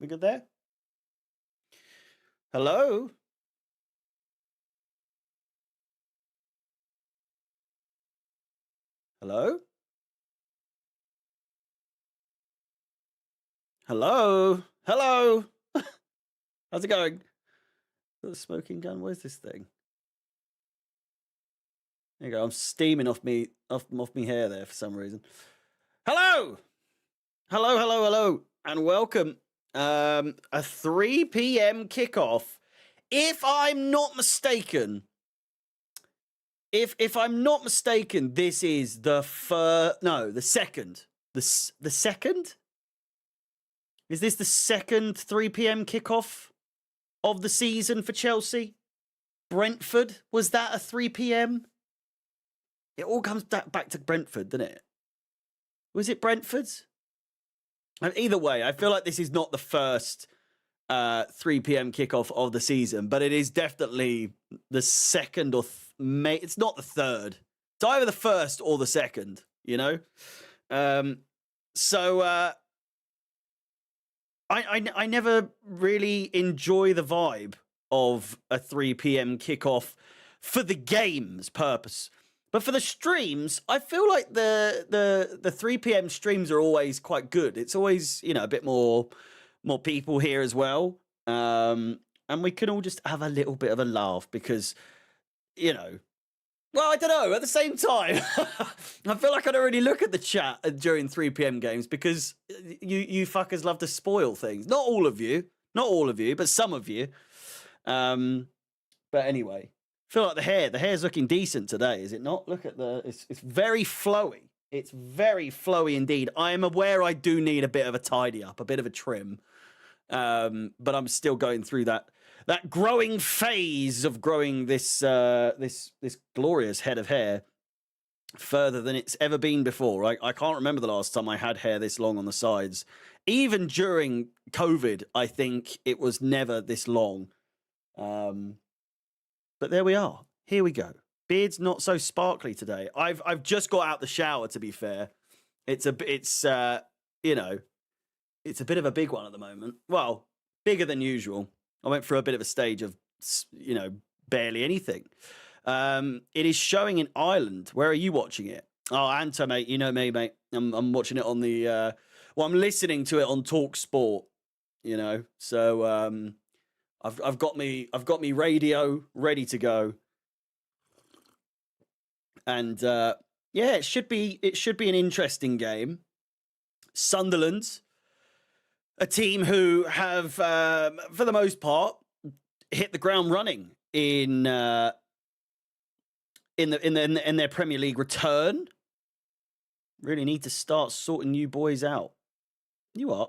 We good there? Hello? Hello? Hello? Hello? How's it going? The smoking gun? Where's this thing? There you go. I'm steaming off me hair there for some reason. Hello! Hello, and welcome. A 3 p.m. kickoff. If I'm not mistaken, if I'm not mistaken, this is the second. The second? Is this the second 3 p.m. kickoff of the season for Chelsea? Brentford, was that a 3 p.m.? It all comes back to Brentford, doesn't it? Was it Brentford's? Either way, I feel like this is not the first 3 p.m. kickoff of the season, but it is definitely the second or it's not the third. It's either the first or the second, you know? I never really enjoy the vibe of a 3 p.m. kickoff for the game's purpose. But for the streams, I feel like the 3 p.m. streams are always quite good. It's always, a bit more people here as well. And we can all just have a little bit of a laugh because, well, I don't know. At the same time, I feel like I don't really look at the chat during 3 p.m. games because you fuckers love to spoil things. Not all of you, but some of you. But anyway, I feel like the hair's looking decent today, is it not? Look at it's very flowy. It's very flowy indeed. I am aware I do need a bit of a tidy up, a bit of a trim. But I'm still going through that growing phase of growing this glorious head of hair further than it's ever been before. I can't remember the last time I had hair this long on the sides. Even during COVID, I think it was never this long. But there we are. Here we go. Beard's not so sparkly today. I've just got out the shower, to be fair. It's a bit of a big one at the moment. Well, bigger than usual. I went through a bit of a stage of, barely anything. It is showing in Ireland. Where are you watching it? Oh, Anto, mate. You know me, mate. I'm watching it on the. I'm listening to it on Talk Sport. So I've got me radio ready to go. And it should be an interesting game. Sunderland, a team who have, for the most part, hit the ground running in their Premier League return. Really need to start sorting you boys out. You are.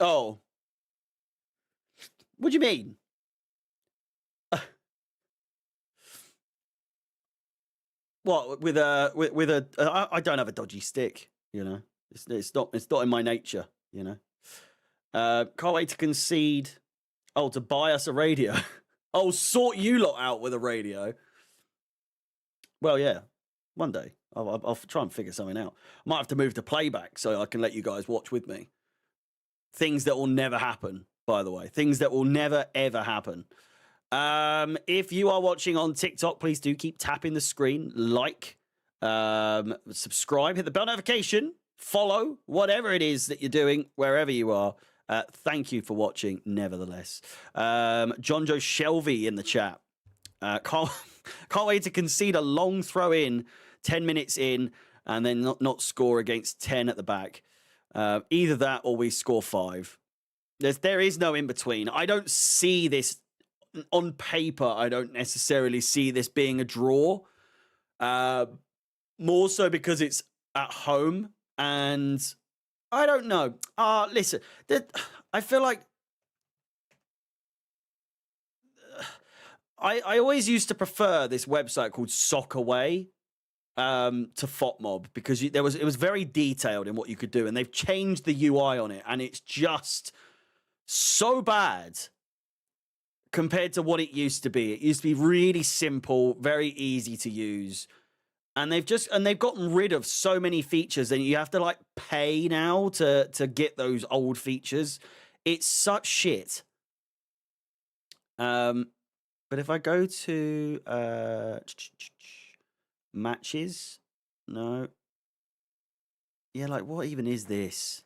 Oh, what do you mean? What with a? I don't have a dodgy stick. It's not in my nature. Can't wait to concede. Oh, to buy us a radio. Oh, sort you lot out with a radio. Well, yeah, one day I'll try and figure something out. I might have to move to playback so I can let you guys watch with me. Things that will never happen, by the way. Things that will never ever happen. If you are watching on TikTok, please do keep tapping the screen, like, subscribe, hit the bell notification, follow, whatever it is that you're doing, wherever you are. Thank you for watching, nevertheless. John Joe Shelby in the chat. Can't wait to concede a long throw in, 10 minutes in, and then not score against 10 at the back. Either that or we score 5. There is no in between. I don't see this on paper. I don't necessarily see this being a draw. More so because it's at home, and I don't know. Listen, I feel like I always used to prefer this website called Soccerway to FOTMob because it was very detailed in what you could do, and they've changed the UI on it, and it's just so bad compared to what it used to be. It used to be really simple, very easy to use. and they've gotten rid of so many features, and you have to like pay now to get those old features. It's such shit. But if I go to matches, no. Yeah, like what even is this?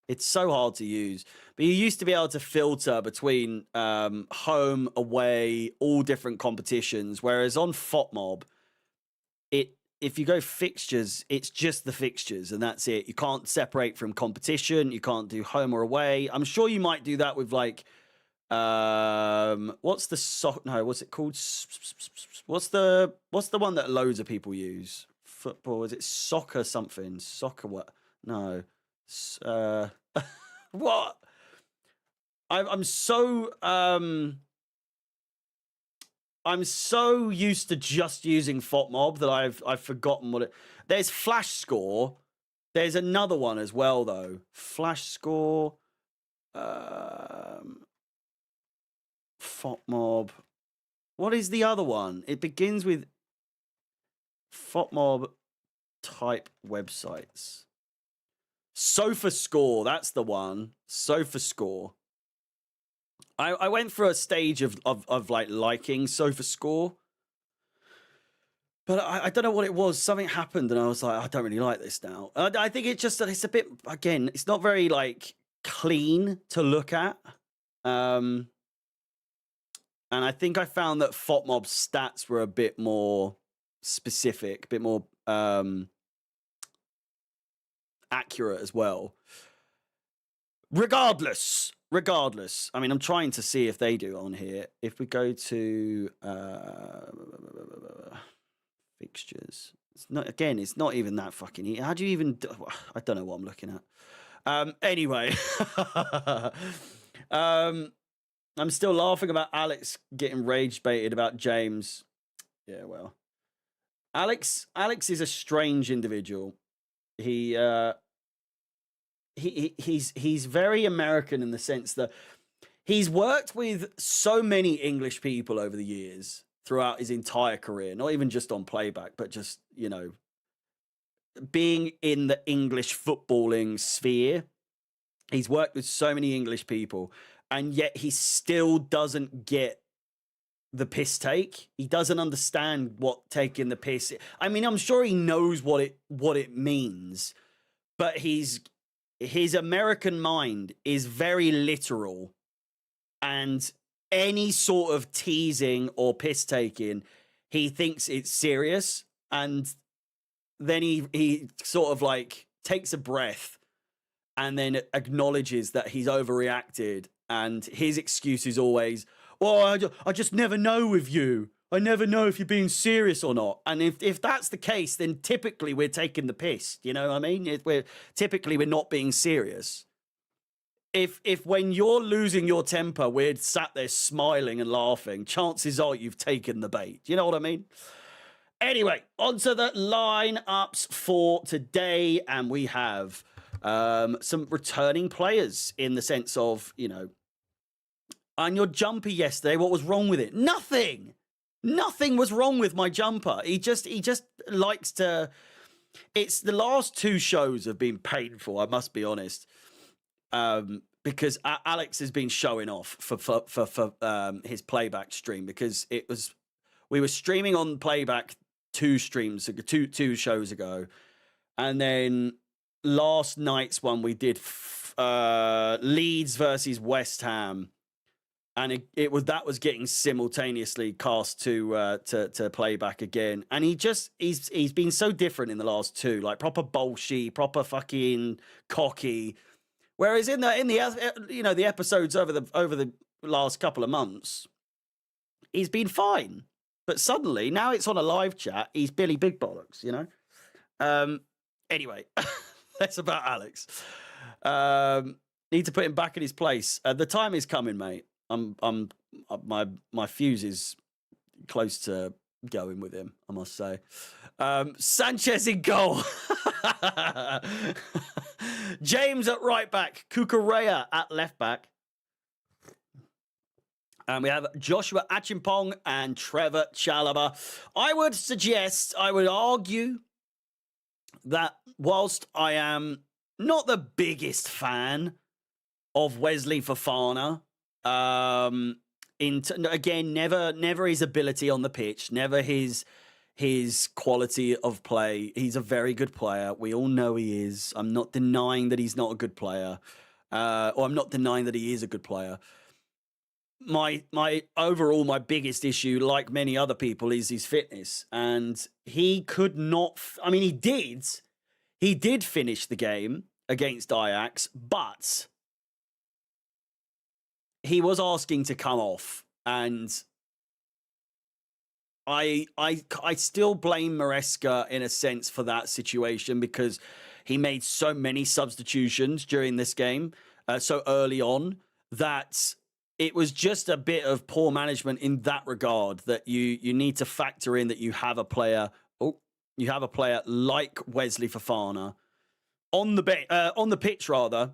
It's so hard to use. But you used to be able to filter between home, away, all different competitions, whereas on FOTMob, if you go fixtures, it's just the fixtures and that's it. You can't separate from competition. You can't do home or away. I'm sure you might do that with like what's it called? What's the one that loads of people use? Football, is it soccer something? Soccer what? No. What? I'm so used to just using FOTMob that I've forgotten what it. There's Flash Score. There's another one as well though. Flash Score. FOTMob. What is the other one? It begins with FOTMob type websites. Sofa Score, that's the one. Sofa Score. I went through a stage of like liking Sofa Score, but I don't know what it was. Something happened, and I was like, I don't really like this now. I think it's just that it's a bit, again, it's not very like clean to look at. And I think I found that FOTMob's stats were a bit more specific, a bit more accurate as well. Regardless, I mean, I'm trying to see if they do on here. If we go to fixtures, it's not even that fucking easy. How do you even I don't know what I'm looking at. Anyway, I'm still laughing about Alex getting rage baited about James. Yeah, well, Alex is a strange individual. He's very American in the sense that he's worked with so many English people over the years throughout his entire career, not even just on playback, but just, you know, being in the English footballing sphere. He's worked with so many English people, and yet he still doesn't get the piss take. He doesn't understand what taking the piss. I mean, I'm sure he knows what it means, but his American mind is very literal, and any sort of teasing or piss taking, he thinks it's serious, and then he sort of like takes a breath and then acknowledges that he's overreacted, and his excuse is always, well, I just never know with you. I never know if you're being serious or not. And if that's the case, then typically we're taking the piss. You know what I mean? We're not being serious. If when you're losing your temper, we're sat there smiling and laughing, chances are you've taken the bait. You know what I mean? Anyway, on to the lineups for today. And we have some returning players in the sense of, you know, on your jumper yesterday, what was wrong with it? Nothing was wrong with my jumper. He just likes to. It's the last two shows have been painful, I must be honest, because Alex has been showing off for his playback stream, because we were streaming on playback two shows ago, and then last night's one we did Leeds versus West Ham. And that was getting simultaneously cast to playback again, and he's been so different in the last two, like proper bolshy, proper fucking cocky. Whereas in the episodes over the last couple of months, he's been fine. But suddenly now it's on a live chat, he's Billy Big Bollocks, you know. Anyway, that's about Alex. Need to put him back in his place. The time is coming, mate. My fuse is close to going with him, I must say. Sanchez in goal. James at right back. Cucurella at left back. And we have Joshua Achimpong and Trevor Chalobah. I would argue that whilst I am not the biggest fan of Wesley Fofana, again, never his ability on the pitch, never his quality of play. He's a very good player. We all know he is. I'm not denying that he's not a good player, or I'm not denying that he is a good player. My biggest issue, like many other people, is his fitness, and he could not. I mean, he did finish the game against Ajax, but he was asking to come off, and I still blame Maresca in a sense for that situation, because he made so many substitutions during this game so early on that it was just a bit of poor management in that regard, that you need to factor in that you have a player like Wesley Fofana on the pitch rather,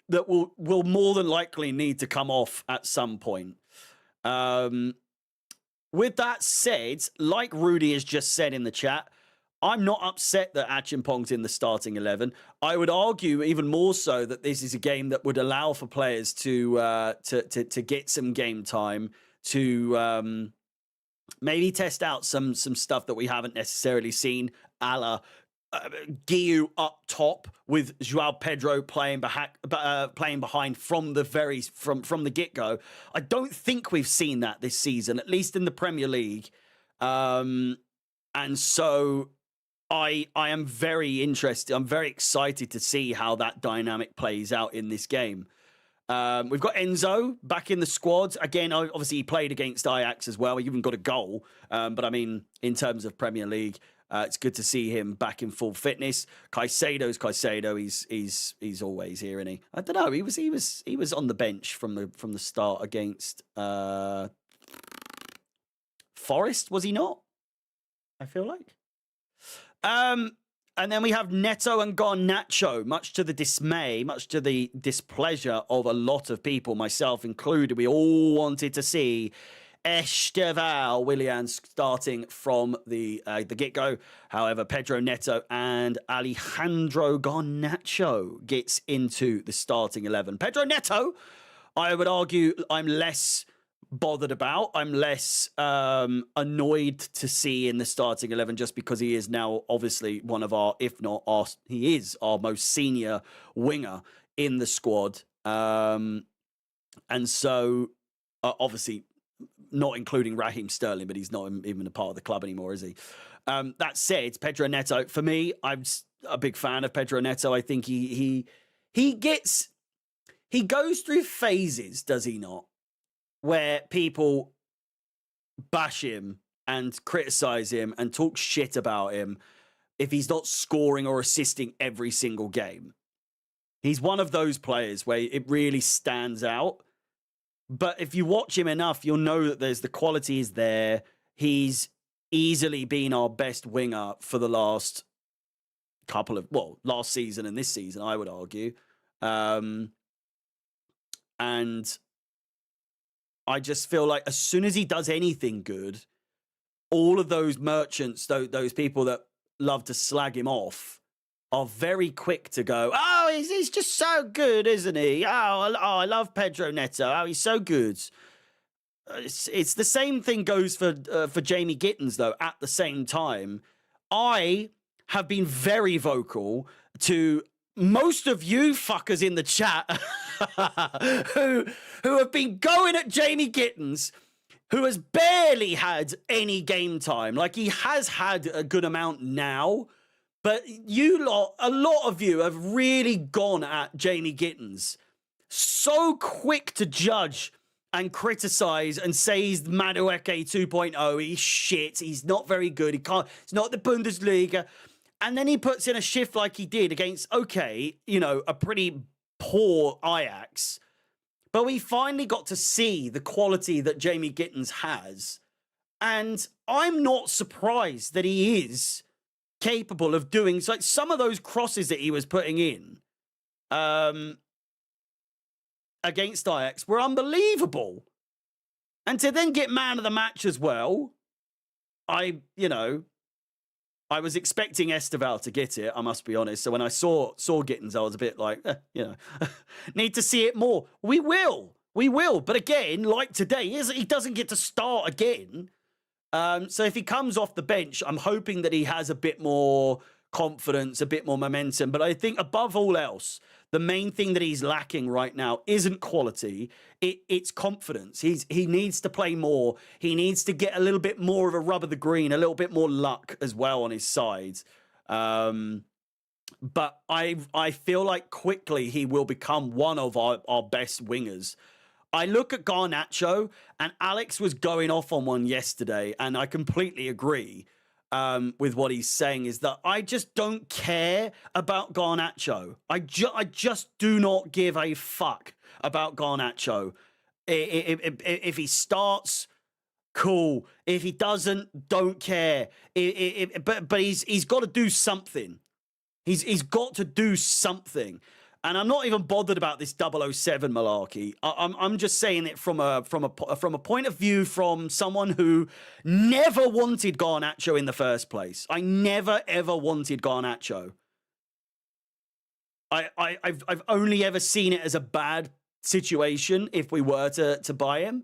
that will more than likely need to come off at some point. With that said, like Rudy has just said in the chat, I'm not upset that Achimpong's in the starting 11. I would argue even more so that this is a game that would allow for players to get some game time, to maybe test out some stuff that we haven't necessarily seen, a la Guiu up top with João Pedro playing behind from the get-go. I don't think we've seen that this season, at least in the Premier League. And so I am very interested. I'm very excited to see how that dynamic plays out in this game. We've got Enzo back in the squad. Again, obviously he played against Ajax as well. He even got a goal. But I mean, in terms of Premier League, it's good to see him back in full fitness. Caicedo's Caicedo. He's always here, isn't he? I don't know. He was on the bench from the start against Forest, was he not? I feel like. And then we have Neto and Garnacho, much to the dismay, much to the displeasure of a lot of people, myself included. We all wanted to see Esteval Willian starting from the get-go. However, Pedro Neto and Alejandro Garnacho gets into the starting 11. Pedro Neto, I would argue I'm less bothered about. I'm less annoyed to see in the starting 11, just because he is now obviously one of our, if not our, he is our most senior winger in the squad. And so obviously not including Raheem Sterling, but he's not even a part of the club anymore, is he? That said, Pedro Neto, for me, I'm a big fan of Pedro Neto. I think he goes through phases, does he not, where people bash him and criticize him and talk shit about him if he's not scoring or assisting every single game. He's one of those players where it really stands out. But if you watch him enough, you'll know that the quality is there. He's easily been our best winger for the last last season and this season, I would argue. And I just feel like as soon as he does anything good, all of those merchants, those people that love to slag him off, are very quick to go, oh, he's just so good, isn't he? Oh, I love Pedro Neto. Oh, he's so good. It's the same thing goes for Jamie Gittins, though, at the same time. I have been very vocal to most of you fuckers in the chat who have been going at Jamie Gittins, who has barely had any game time. Like, he has had a good amount now, but a lot of you have really gone at Jamie Gittins. So quick to judge and criticize and say he's Madueke 2.0. He's shit. He's not very good. It's not the Bundesliga. And then he puts in a shift like he did against, a pretty poor Ajax. But we finally got to see the quality that Jamie Gittins has. And I'm not surprised that he is capable of doing some of those crosses that he was putting in. against Ajax were unbelievable. And to then get man of the match as well, I was expecting Esteval to get it, I must be honest. So when I saw Gittins, I was a bit like, need to see it more. We will. But again, like today, he doesn't get to start again. So if he comes off the bench, I'm hoping that he has a bit more confidence, a bit more momentum. But I think above all else, the main thing that he's lacking right now isn't quality. It's confidence. He needs to play more. He needs to get a little bit more of a rub of the green, a little bit more luck as well on his side. But I feel like quickly he will become one of our best wingers. I look at Garnacho, and Alex was going off on one yesterday, and I completely agree with what he's saying, is that I just don't care about Garnacho. I just do not give a fuck about Garnacho. If he starts, cool. If he doesn't, don't care. But he's got to do something. He's got to do something. And I'm not even bothered about this 007 malarkey. I'm just saying it from a point of view from someone who never wanted Garnacho in the first place. I never ever wanted Garnacho. I've only ever seen it as a bad situation if we were to buy him.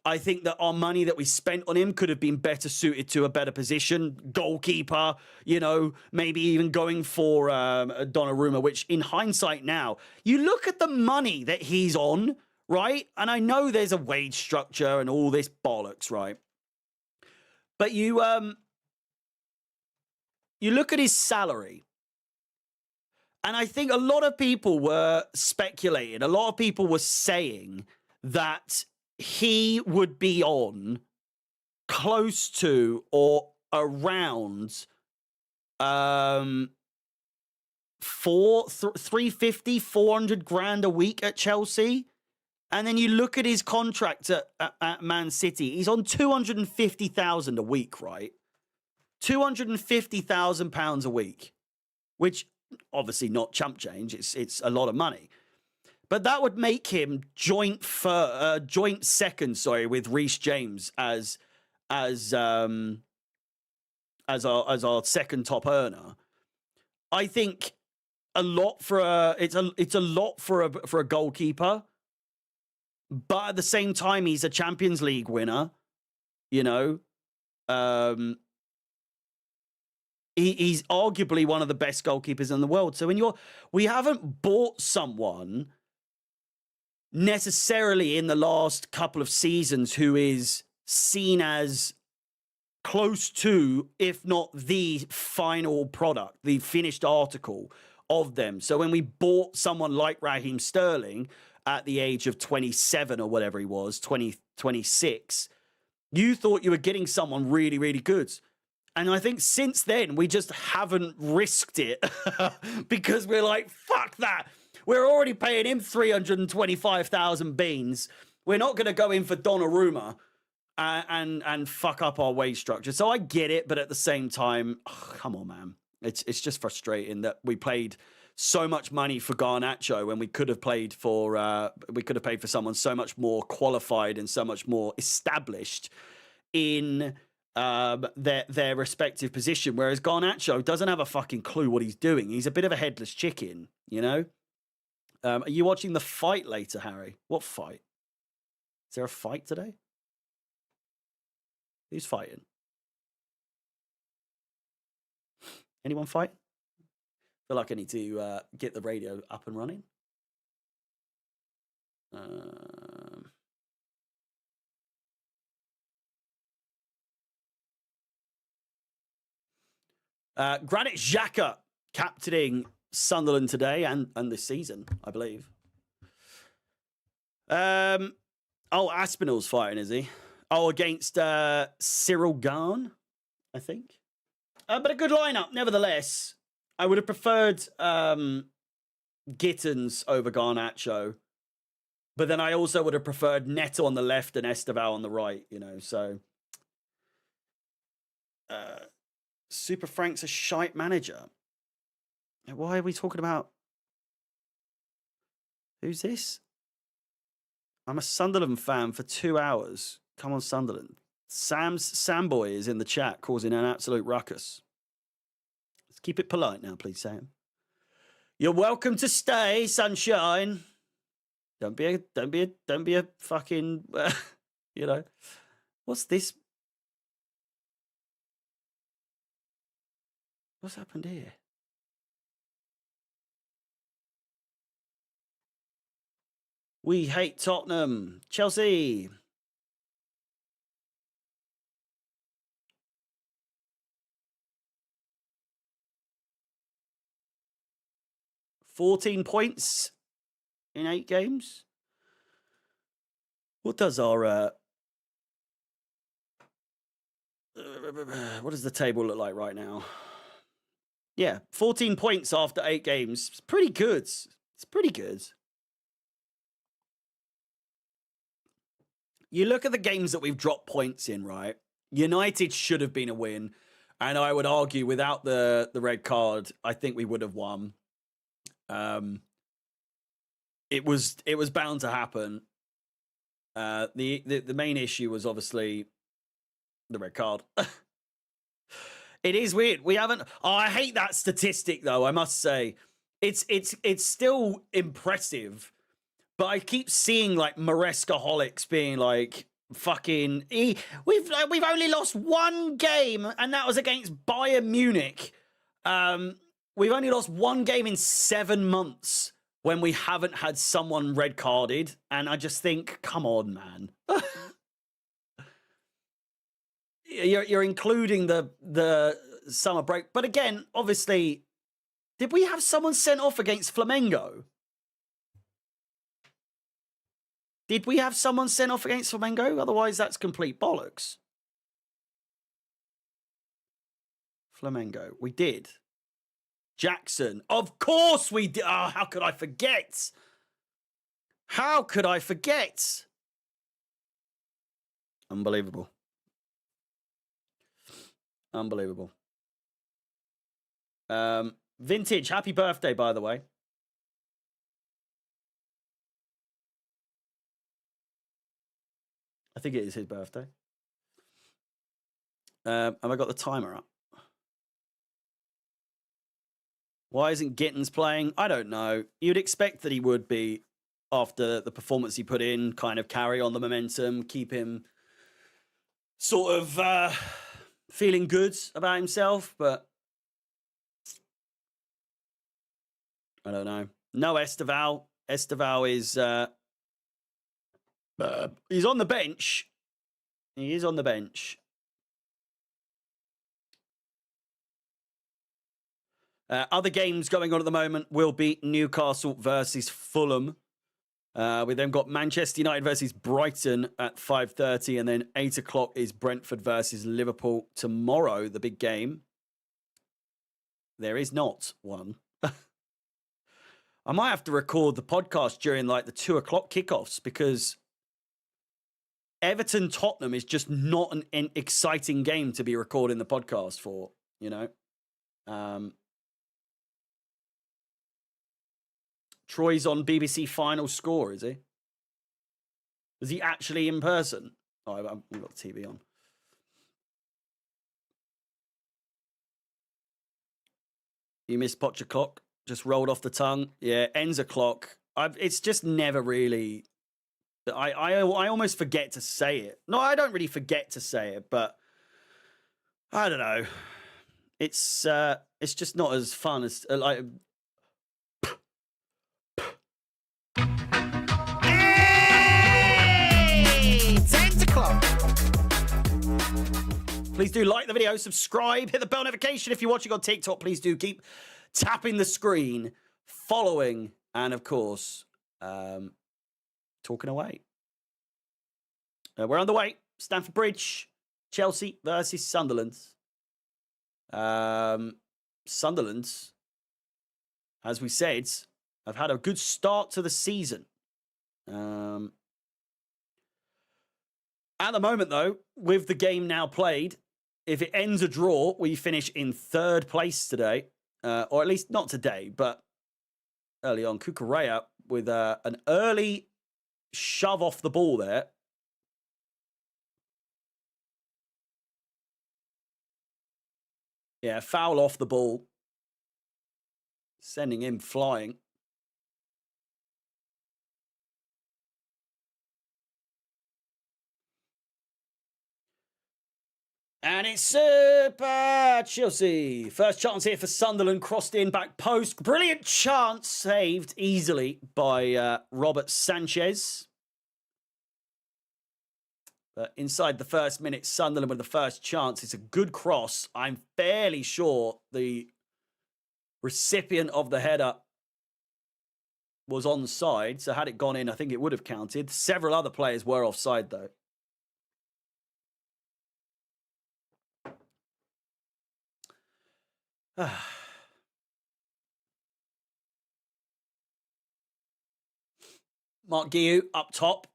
I think that our money that we spent on him could have been better suited to a better position. Goalkeeper, maybe even going for Donnarumma, which in hindsight now, you look at the money that he's on, right? And I know there's a wage structure and all this bollocks, right? But you look at his salary, and I think a lot of people were speculating, a lot of people were saying that he would be on close to or around 350, 400 grand a week at Chelsea. And then you look at his contract at Man City. He's on 250,000 a week, right? 250,000 pounds a week, which obviously not chump change. It's a lot of money. But that would make him joint second, with Reece James as our second top earner. I think a lot for it's a lot for a goalkeeper, but at the same time he's a Champions League winner. He's arguably one of the best goalkeepers in the world. So we haven't bought someone necessarily in the last couple of seasons who is seen as close to, if not the final product, the finished article of them. So when we bought someone like Raheem Sterling at the age of 27 or whatever he was, 26, you thought you were getting someone really, really good. And I think since then, we just haven't risked it because we're like, fuck that. We're already paying him 325,000 beans. We're not going to go in for Donnarumma and fuck up our wage structure. So I get it, but at the same time, come on, man. It's just frustrating that we paid so much money for Garnacho when we could have paid for someone so much more qualified and so much more established in their respective position. Whereas Garnacho doesn't have a fucking clue what he's doing. He's a bit of a headless chicken, Are you watching the fight later, Harry? What fight? Is there a fight today? Who's fighting? Anyone fight? I feel like I need to get the radio up and running. Granit Xhaka captaining Sunderland today and this season, I believe. Aspinall's fighting, is he? Against Cyril Gahn, I think. But a good lineup, nevertheless. I would have preferred Gittins over Garnacho. But then I also would have preferred Neto on the left and Esteval on the right, so... Super Frank's a shite manager. Why are we talking about... Who's this? I'm a Sunderland fan for 2 hours. Come on, Sunderland. Samboy is in the chat causing an absolute ruckus. Let's keep it polite now, please, Sam. You're welcome to stay, sunshine. Don't be a fucking, you know. What's this? What's happened here? We hate Tottenham. Chelsea. $14 points in 8 games. What does our what does the table look like right now? Yeah, 14 points after 8 games. It's pretty good. It's pretty good. You look at the games that we've dropped points in, right? United should have been a win. And I would argue without the red card, I think we would have won. It was bound to happen. The main issue was obviously the red card. It is weird. We haven't. Oh, I hate that statistic though. I must say, it's still impressive, but I keep seeing like Marescaholics being like fucking. We've only lost 1 game, and that was against Bayern Munich. We've only lost 1 game in 7 months when we haven't had someone red carded, and I just think, come on, man. You're including the summer break, but again, obviously, did we have someone sent off against Flamengo? Did we have someone sent off against Flamengo? Otherwise, that's complete bollocks. Flamengo, we did. Jackson, of course we did. Oh, how could I forget? How could I forget? Unbelievable. Unbelievable. Vintage, happy birthday, by the way. I think it is his birthday. Have I got the timer up? Why isn't Gittins playing? I don't know. You'd expect that he would be after the performance he put in, kind of carry on the momentum, keep him sort of feeling good about himself, but I don't know. No Esteval. Esteval is he's on the bench. He is on the bench. Other games going on at the moment will be Newcastle versus Fulham. We then got Manchester United versus Brighton at 5:30, and then 8 o'clock is Brentford versus Liverpool. Tomorrow, the big game. There is not one. I might have to record the podcast during like the 2 o'clock kickoffs, because Everton Tottenham is just not an exciting game to be recording the podcast for, you know. Troy's on BBC Final Score, is he? Is he actually in person? Oh, I've got the TV on. You missed Potch o'clock. Just rolled off the tongue. Yeah, ends o'clock. It's just never really... I almost forget to say it. No, I don't really forget to say it, but I don't know. It's just not as fun as like... Please do like the video, subscribe, hit the bell notification if you're watching on TikTok. Please do keep tapping the screen, following, and of course, talking away. We're on the way. Stamford Bridge, Chelsea versus Sunderland. Sunderland, as we said, have had a good start to the season. At the moment, though, with the game now played, if it ends a draw, we finish in 3rd place today. Or at least not today, but early on. Kukurea with an early shove off the ball there. Yeah, foul off the ball. Sending him flying. And it's Super Chelsea. First chance here for Sunderland. Crossed in, back post. Brilliant chance, saved easily by Robert Sanchez. But inside the first minute, Sunderland with the first chance. It's a good cross. I'm fairly sure the recipient of the header was onside. So had it gone in, I think it would have counted. Several other players were offside, though. Mark Guiu up top,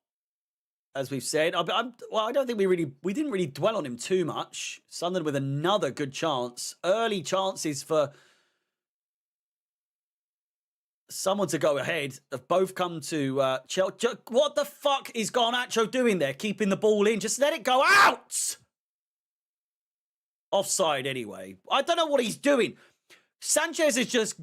as we've said. Well, I don't think we didn't really dwell on him too much. Sunderland with another good chance. Early chances for someone to go ahead have both come to Chelsea. What the fuck is Garnacho doing there? Keeping the ball in. Just let it go out. Offside anyway. I don't know what he's doing. Sanchez has just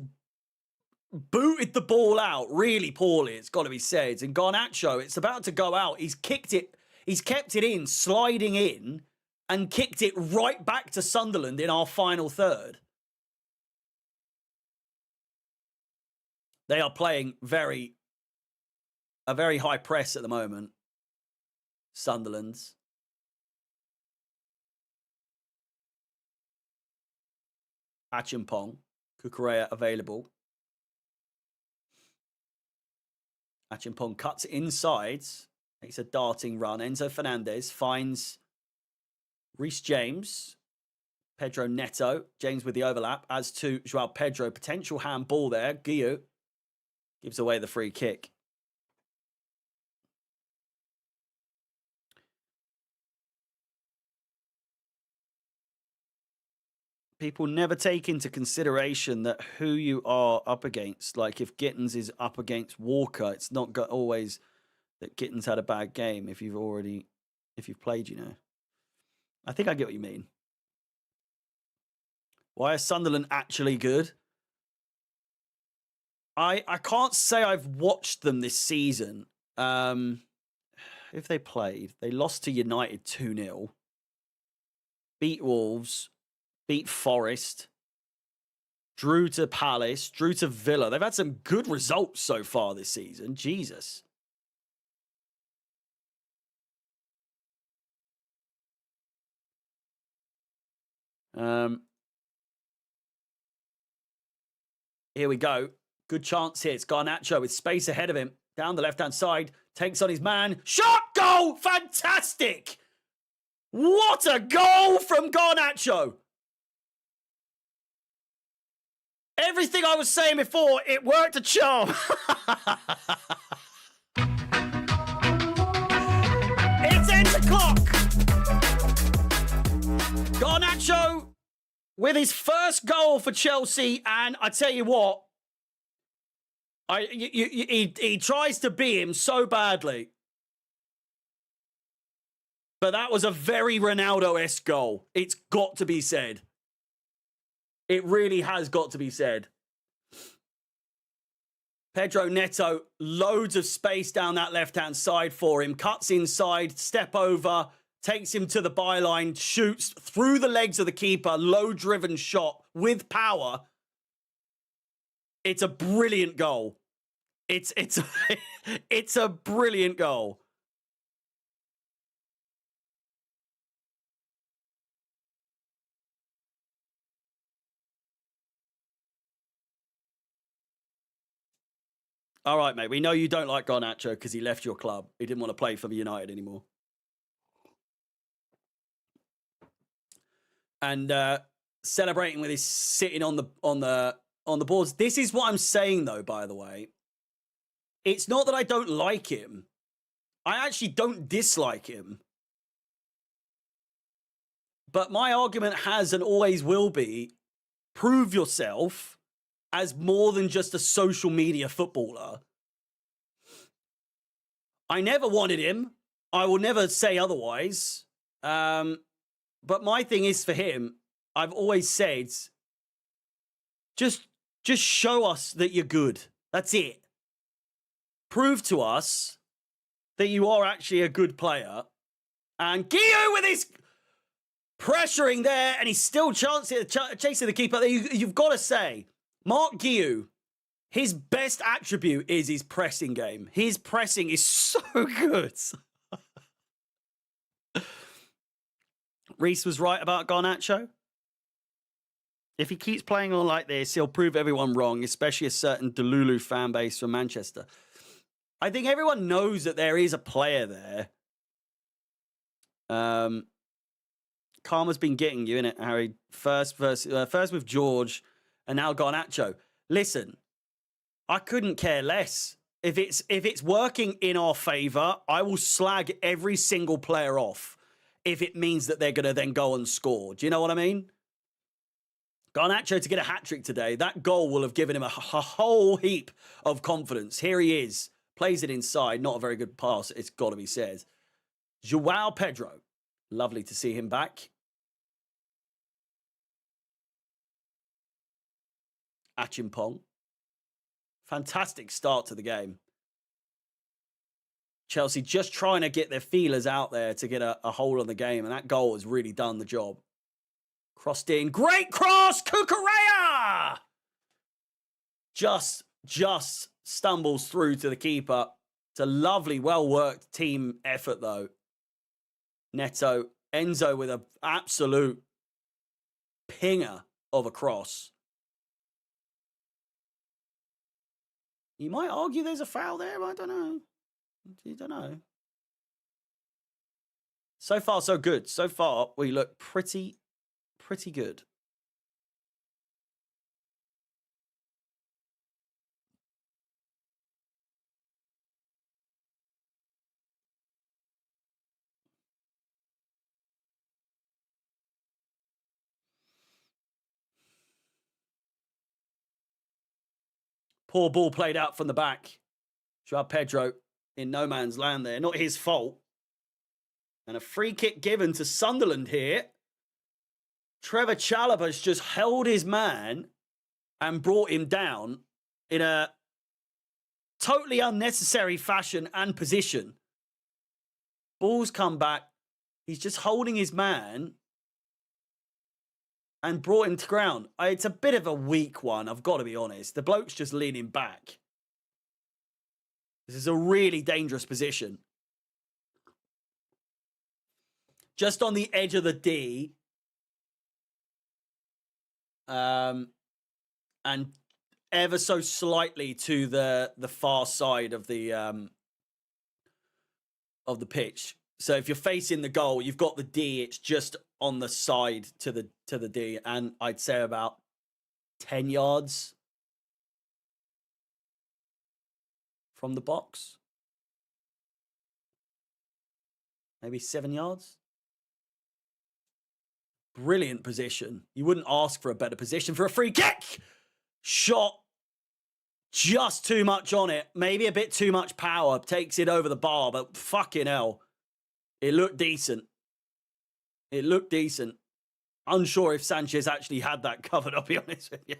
booted the ball out really poorly, it's got to be said. And Garnacho, it's about to go out. He's kicked it. He's kept it in, sliding in, and kicked it right back to Sunderland in our final third. They are playing a very high press at the moment. Sunderland's. Achimpong. Kukurea available. Achimpong cuts inside. Makes a darting run. Enzo Fernandez finds Reece James. Pedro Neto. James with the overlap. As to Joao Pedro. Potential handball there. Guiu gives away the free kick. People never take into consideration that who you are up against. Like if Gittins is up against Walker, it's not always that Gittins had a bad game if you've played, you know. I think I get what you mean. Why is Sunderland actually good? I can't say I've watched them this season. If they played, they lost to United 2-0. Beat Wolves. Beat Forest. Drew to Palace. Drew to Villa. They've had some good results so far this season. Jesus. Here we go. Good chance here. It's Garnacho with space ahead of him. Down the left-hand side. Takes on his man. Shot! Goal! Fantastic! What a goal from Garnacho! Everything I was saying before, it worked a charm. It's 8 o'clock. Garnacho with his first goal for Chelsea, and I tell you what, he tries to be him so badly. But that was a very Ronaldo-esque goal. It's got to be said. It really has got to be said. Pedro Neto, loads of space down that left-hand side for him. Cuts inside, step over, takes him to the byline, shoots through the legs of the keeper. Low-driven shot with power. It's a brilliant goal. It's a brilliant goal. All right, mate. We know you don't like Garnacho because he left your club. He didn't want to play for United anymore. And celebrating with his sitting on the boards. This is what I'm saying, though. By the way, it's not that I don't like him. I actually don't dislike him. But my argument has and always will be: prove yourself as more than just a social media footballer. I never wanted him. I will never say otherwise. But my thing is for him, I've always said, just show us that you're good. That's it. Prove to us that you are actually a good player. And Guillou with his pressuring there, and he's still chasing the keeper. You've got to say, Mark Guillou, his best attribute is his pressing game. His pressing is so good. Reese was right about Garnacho. If he keeps playing on like this, he'll prove everyone wrong, especially a certain Delulu fan base from Manchester. I think everyone knows that there is a player there. Karma's been getting you, innit, Harry? First with George, and now Garnacho. Listen, I couldn't care less. If it's working in our favour, I will slag every single player off if it means that they're going to then go and score. Do you know what I mean? Garnacho to get a hat-trick today, that goal will have given him a whole heap of confidence. Here he is. Plays it inside. Not a very good pass, it's got to be said. Joao Pedro. Lovely to see him back. Achimpong. Fantastic start to the game. Chelsea just trying to get their feelers out there to get a hold on the game, and that goal has really done the job. Crossed in. Great cross! Cucurella! Just stumbles through to the keeper. It's a lovely, well-worked team effort, though. Neto. Enzo with an absolute pinger of a cross. You might argue there's a foul there, but I don't know. You don't know. So far, so good. So far, we look pretty good. Poor ball played out from the back. Joao Pedro in no man's land there. Not his fault. And a free kick given to Sunderland here. Trevor Chalobah's just held his man and brought him down in a totally unnecessary fashion and position. Ball's come back. He's just holding his man and brought him to ground. It's a bit of a weak one, I've got to be honest. The bloke's just leaning back. This is a really dangerous position. Just on the edge of the D. And ever so slightly to the far side of the pitch. So if you're facing the goal, you've got the D, it's just on the side to the D, and I'd say about 10 yards from the box. Maybe 7 yards. Brilliant position. You wouldn't ask for a better position for a free kick. Shot just too much on it. Maybe a bit too much power. Takes it over the bar, but fucking hell. It looked decent. It looked decent. Unsure if Sanchez actually had that covered, I'll be honest with you.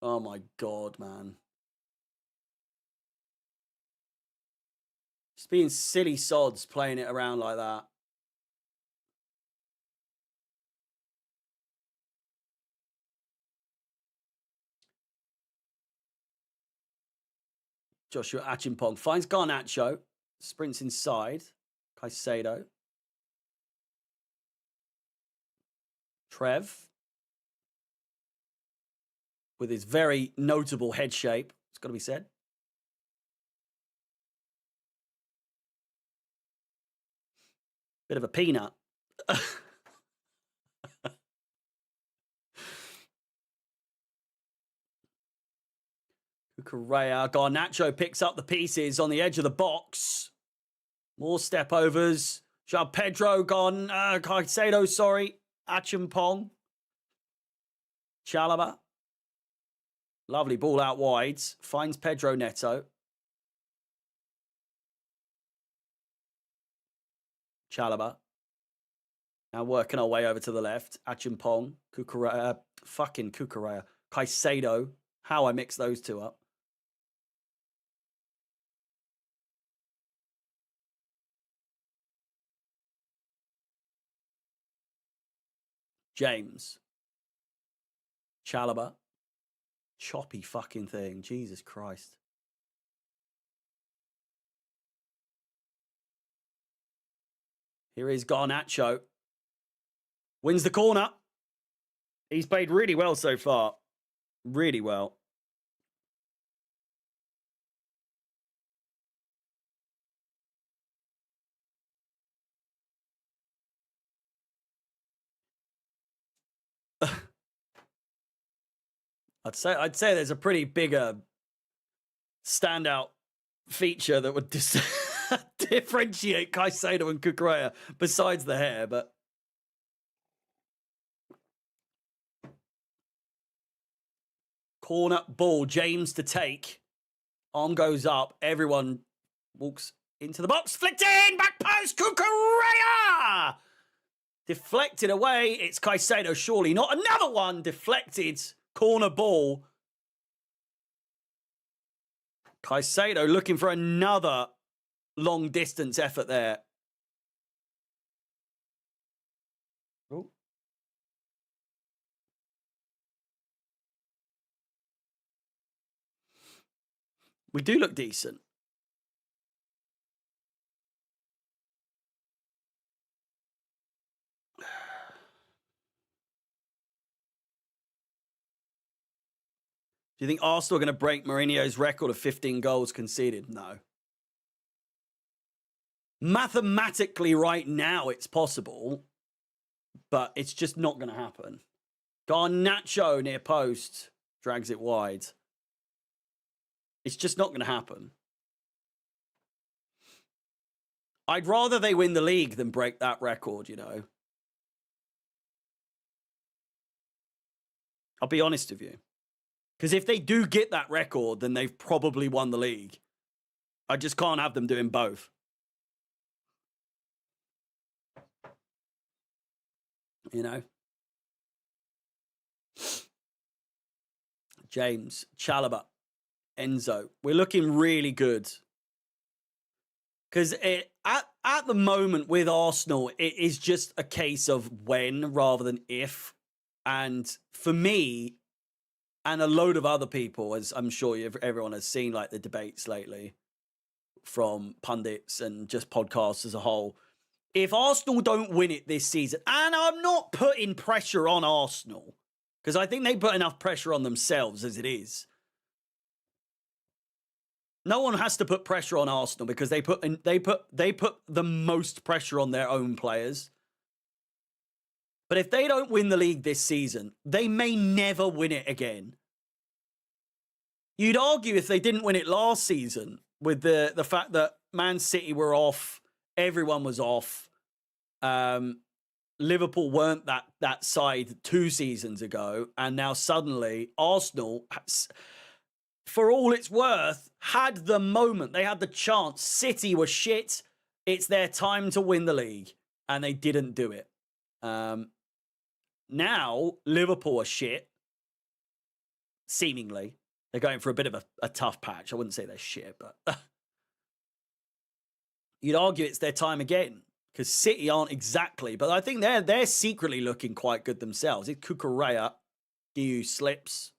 Oh my God, man. Just being silly sods playing it around like that. Joshua Achimpong finds Garnacho. Sprints inside. Caicedo. Trev. With his very notable head shape. It's got to be said. Bit of a peanut. Cucurella. Garnacho picks up the pieces on the edge of the box. More step overs. Joao Pedro gone. Caicedo, sorry. Achimpong. Chalaba. Lovely ball out wide. Finds Pedro Neto. Chalaba. Now working our way over to the left. Achimpong. Cucurella. Fucking Cucurella. Caicedo. How I mix those two up. James. Chalaba. Choppy fucking thing. Jesus Christ. Here is Garnacho. Wins the corner. He's played really well so far. Really well. I'd say there's a pretty bigger standout feature that would differentiate Caicedo and Cucurella besides the hair, but corner ball, James to take. Arm goes up. Everyone walks into the box. Flicked in. Back post. Cucurella. Deflected away. It's Caicedo, surely not. Another one deflected. Corner ball. Caicedo looking for another long distance effort there. Oh. We do look decent. Do you think Arsenal are going to break Mourinho's record of 15 goals conceded? No. Mathematically, right now, it's possible, but it's just not going to happen. Garnacho near post drags it wide. It's just not going to happen. I'd rather they win the league than break that record, you know. I'll be honest with you. Because if they do get that record, then they've probably won the league. I just can't have them doing both. You know? James, Chalaba, Enzo. We're looking really good. Because at the moment with Arsenal, it is just a case of when rather than if. And for me, and a load of other people, as I'm sure everyone has seen, like the debates lately from pundits and just podcasts as a whole. If Arsenal don't win it this season, and I'm not putting pressure on Arsenal, because I think they put enough pressure on themselves as it is. No one has to put pressure on Arsenal because they put the most pressure on their own players. But if they don't win the league this season, they may never win it again. You'd argue if they didn't win it last season with the fact that Man City were off, everyone was off. Liverpool weren't that side 2 seasons ago, and now suddenly Arsenal, for all it's worth, had the moment. They had the chance. City were shit. It's their time to win the league, and they didn't do it. Now, Liverpool are shit, seemingly. They're going for a bit of a tough patch. I wouldn't say they're shit, but you'd argue it's their time again because City aren't exactly. But I think they're secretly looking quite good themselves. It's Cucurella. Guiu slips.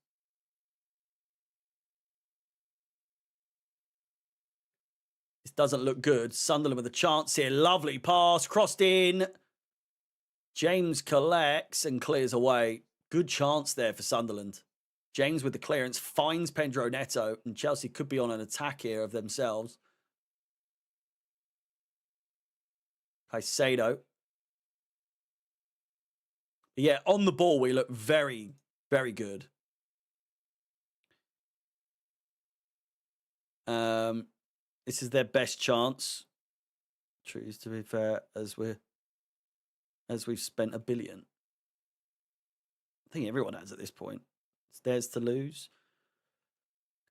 This doesn't look good. Sunderland with a chance here. Lovely pass. Crossed in. James collects and clears away. Good chance there for Sunderland. James with the clearance finds Pedro Neto, and Chelsea could be on an attack here of themselves. Caicedo. Yeah, on the ball, we look very, very good. This is their best chance. True, to be fair, as we've spent $1 billion. I think everyone has at this point. It's theirs to lose.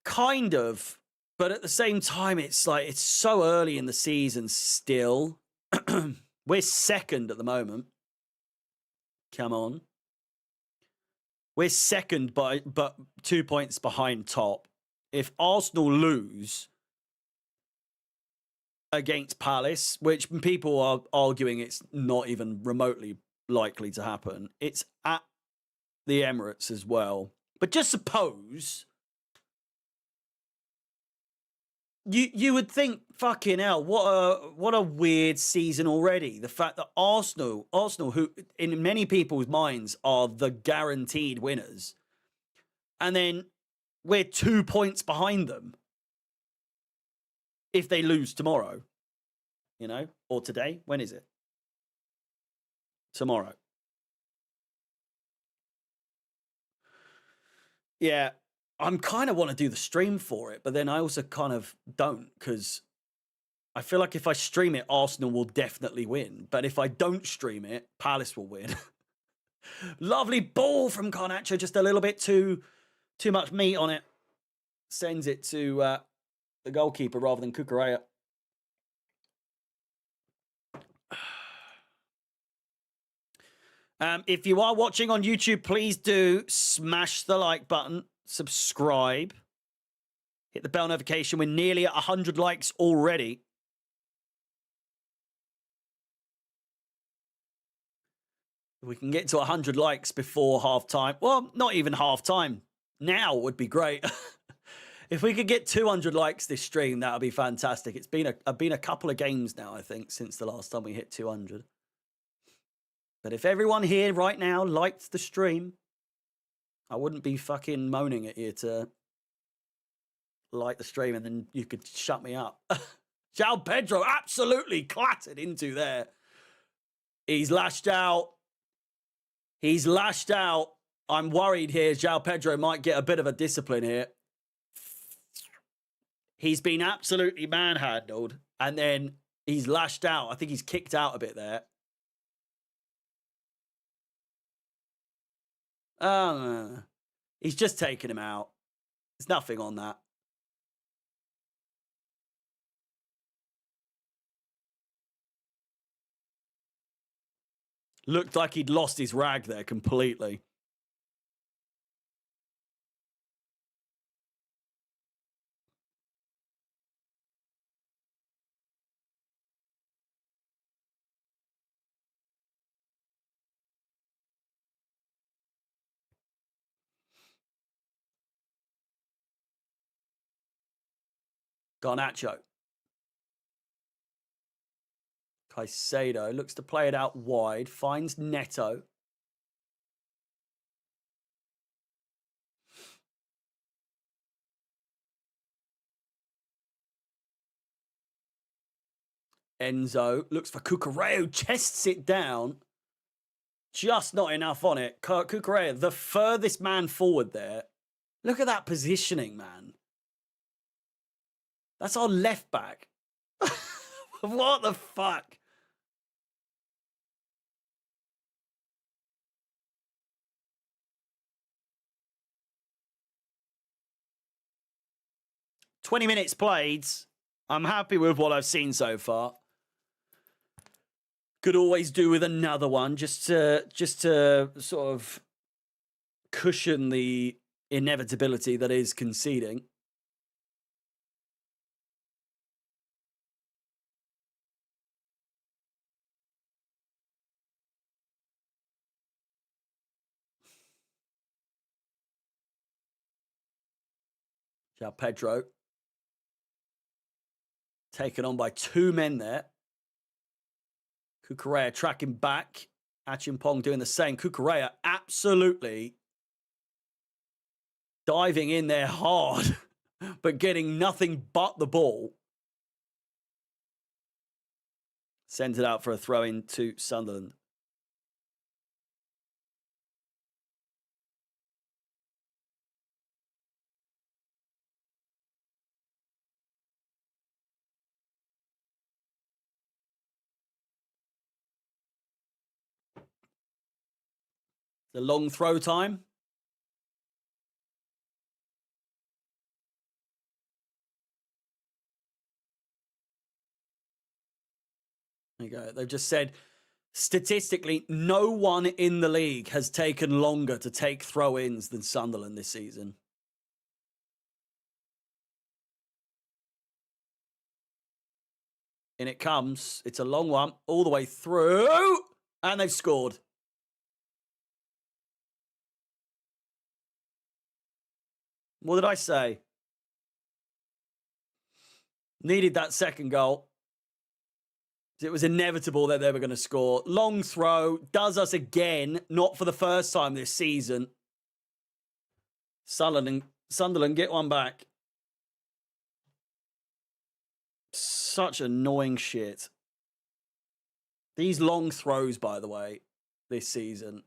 Kind of, but at the same time, it's like it's so early in the season still. We're second at the moment. Come on. We're second, but 2 points behind top. If Arsenal lose against Palace, which people are arguing it's not even remotely likely to happen, it's at the Emirates as well. But just suppose you would think, fucking hell, what a weird season already. The fact that Arsenal, who in many people's minds are the guaranteed winners, and then we're 2 points behind them if they lose tomorrow, or today. When is it? Tomorrow. Yeah, I'm kind of want to do the stream for it, but then I also kind of don't, because I feel like if I stream it, Arsenal will definitely win. But if I don't stream it, Palace will win. Lovely ball from Garnacho, just a little bit too much meat on it. Sends it to the goalkeeper rather than Cucurella. If you are watching on YouTube, please do smash the like button, subscribe, hit the bell notification. We're nearly at 100 likes already. If we can get to 100 likes before half-time, well, not even half-time, now would be great. If we could get 200 likes this stream, that would be fantastic. It's been a couple of games now, I think, since the last time we hit 200. But if everyone here right now liked the stream, I wouldn't be fucking moaning at you to like the stream and then you could shut me up. João Pedro absolutely clattered into there. He's lashed out. He's lashed out. I'm worried here. João Pedro might get a bit of a discipline here. He's been absolutely manhandled and then he's lashed out. I think he's kicked out a bit there. He's just taken him out. There's nothing on that. Looked like he'd lost his rag there completely. Garnacho. Caicedo looks to play it out wide. Finds Neto. Enzo looks for Cucurella. Chests it down. Just not enough on it. Cucurella, the furthest man forward there. Look at that positioning, man. That's our left back. What the fuck? "20 minutes played. I'm happy with what I've seen so far. Could always do with another one just to sort of cushion the inevitability that is conceding. João Pedro. Taken on by two men there. Cucurella tracking back. Achimpong doing the same. Cucurella absolutely diving in there hard, but getting nothing but the ball. Sends it out for a throw-in to Sunderland. The long throw time. There you go. They've just said, statistically, no one in the league has taken longer to take throw-ins than Sunderland this season. In it comes. It's a long one all the way through. And they've scored. What did I say? Needed that second goal. It was inevitable that they were going to score. Long throw. Does us again. Not for the first time this season. Sunderland get one back. Such annoying shit. These long throws, by the way, this season.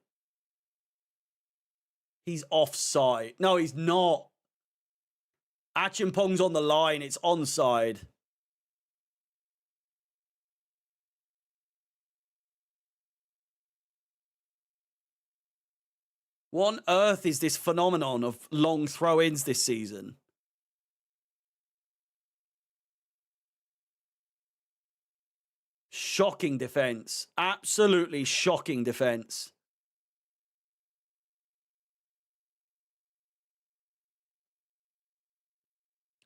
He's offside. No, he's not. Achimpong's on the line. It's onside. What on earth is this phenomenon of long throw-ins this season? Shocking defense. Absolutely shocking defense.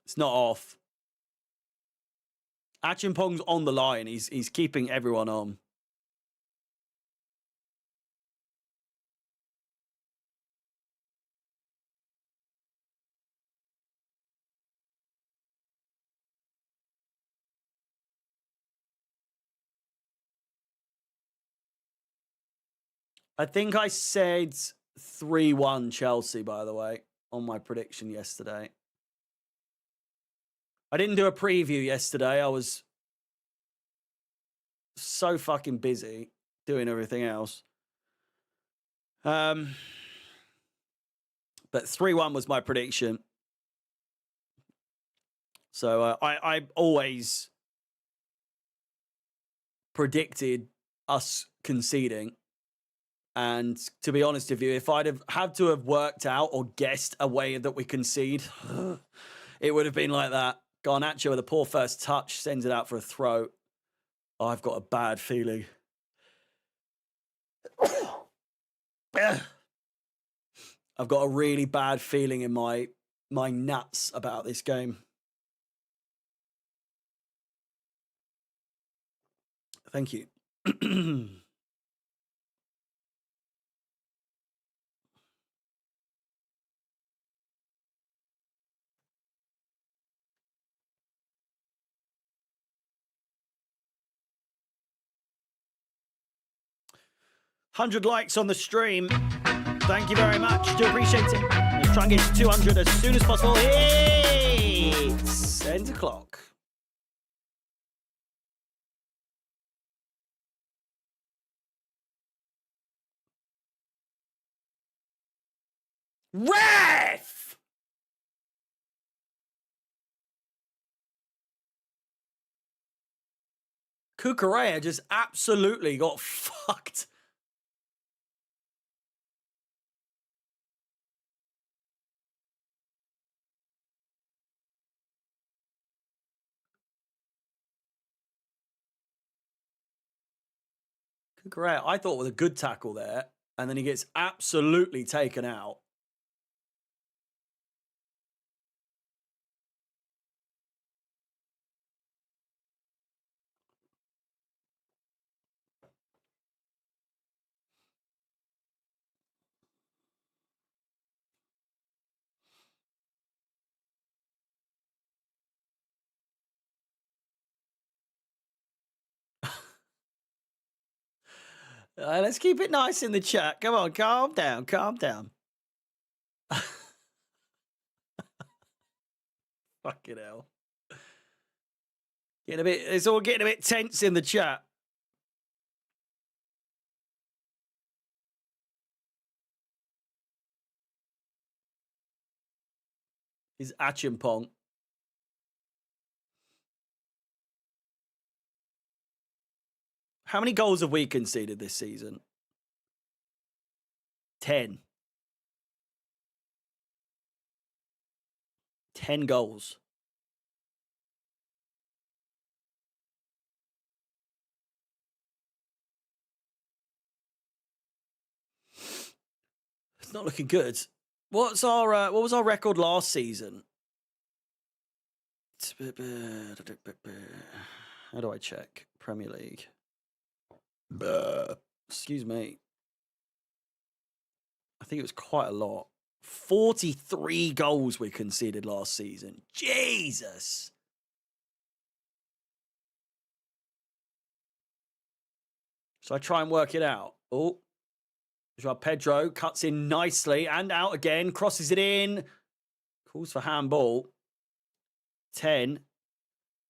It's not off. Achimpong's on the line. He's keeping everyone on. I think I said 3-1 Chelsea, by the way, on my prediction yesterday. I didn't do a preview yesterday. I was so fucking busy doing everything else. But 3-1 was my prediction. So I always predicted us conceding. And to be honest with you, if I'd have had to have worked out or guessed a way that we concede, it would have been like that. Garnacho with a poor first touch, sends it out for a throw. Oh, I've got a bad feeling. I've got a really bad feeling in my nuts about this game. Thank you. $100 likes on the stream. Thank you very much. Do appreciate it. Let's try and get to 200 as soon as possible. It's 10 o'clock. Ref! Cucurella just absolutely got fucked. Cucurella, I thought was a good tackle there, and then he gets absolutely taken out. Let's keep it nice in the chat. Come on, calm down, calm down. Fucking hell. It's all getting a bit tense in the chat. Is Achimpong. How many goals have we conceded this season? 10. 10 goals. It's not looking good. What was our record last season? How do I check? Premier League. Excuse me. I think it was quite a lot. 43 goals we conceded last season. Jesus. So I try and work it out. Oh, Joao Pedro cuts in nicely and out again. Crosses it in. Calls for handball. 10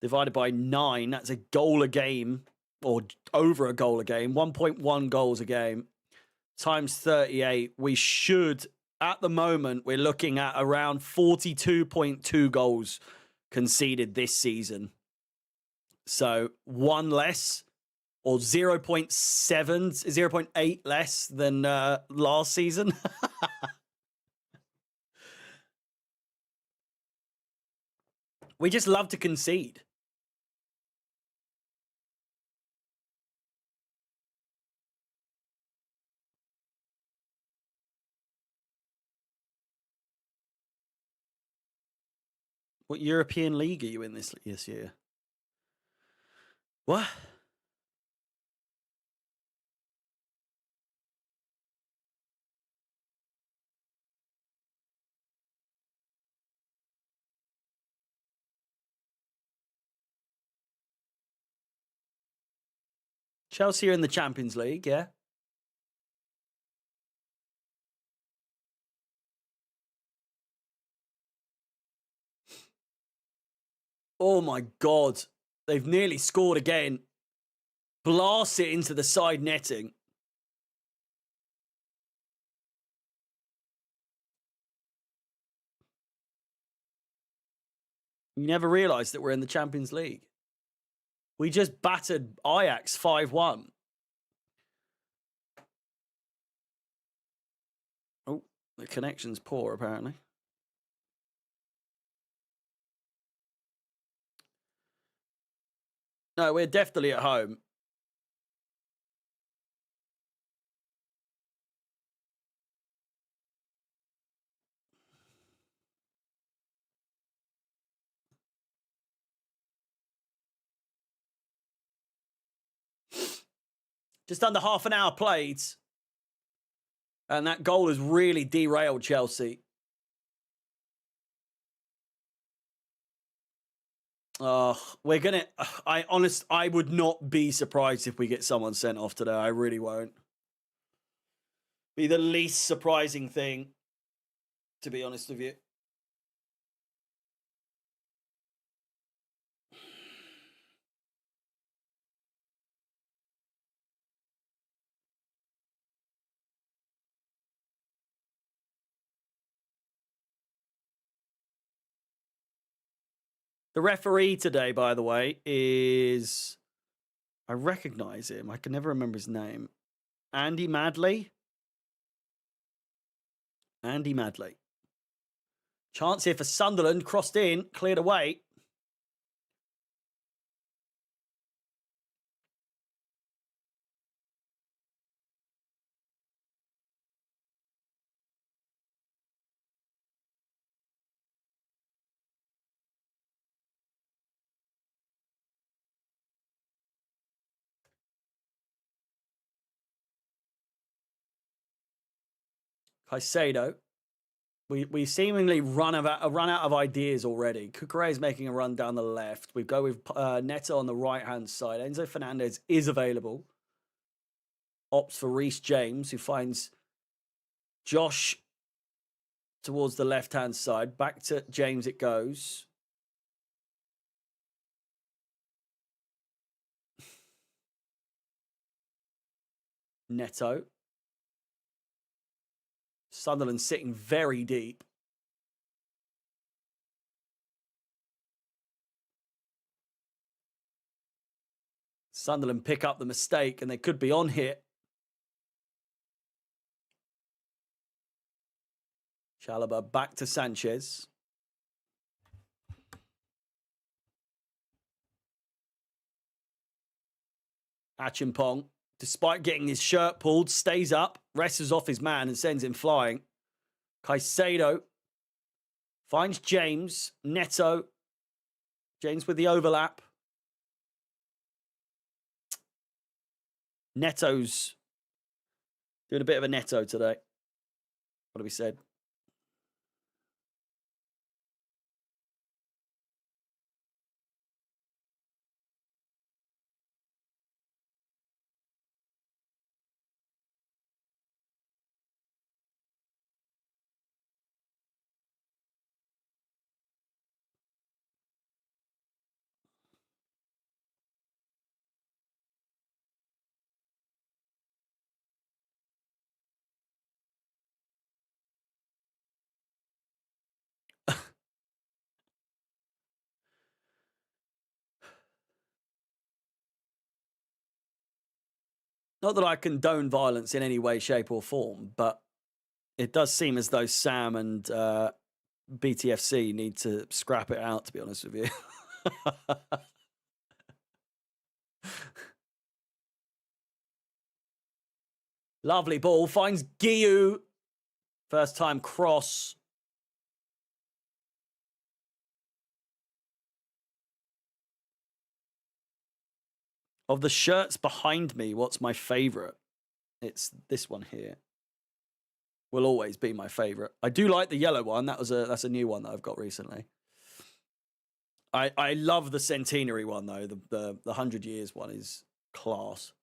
divided by 9. That's a goal a game, or over a goal a game. 1.1 goals a game times 38. We should, at the moment, we're looking at around 42.2 goals conceded this season. So one less, or 0.7, 0.8 less than last season. We just love to concede. What European league are you in this year? What? Chelsea are in the Champions League, yeah. Oh my God. They've nearly scored again. Blast it into the side netting. You never realised that we're in the Champions League. We just battered Ajax 5-1. Oh, the connection's poor, apparently. No, we're definitely at home. Just under half an hour played. And that goal has really derailed Chelsea. We're going to... I would not be surprised if we get someone sent off today. I really won't. Be the least surprising thing, to be honest with you. The referee today, by the way, is... I recognise him. I can never remember his name. Andy Madley. Andy Madley. Chance here for Sunderland. Crossed in. Cleared away. Caicedo. We seemingly run out of ideas already. Cucurella is making a run down the left. We go with Neto on the right-hand side. Enzo Fernandez is available. Opts for Reece James, who finds Josh towards the left-hand side. Back to James it goes. Neto. Sunderland sitting very deep. Sunderland pick up the mistake and they could be on hit. Chalobah back to Sanchez. Achimpong, despite getting his shirt pulled, stays up, wrestles off his man and sends him flying. Caicedo finds James. Neto. James with the overlap. Neto's doing a bit of a Neto today. What have we said? Not that I condone violence in any way, shape, or form, but it does seem as though Sam and BTFC need to scrap it out, to be honest with you. Lovely ball. Finds Guiu. First time cross. Of the shirts behind me, what's my favorite? It's this one here. Will always be my favorite. I do like the yellow one. That's a new one that I've got recently. I love the centenary one though. The 100 years one is class.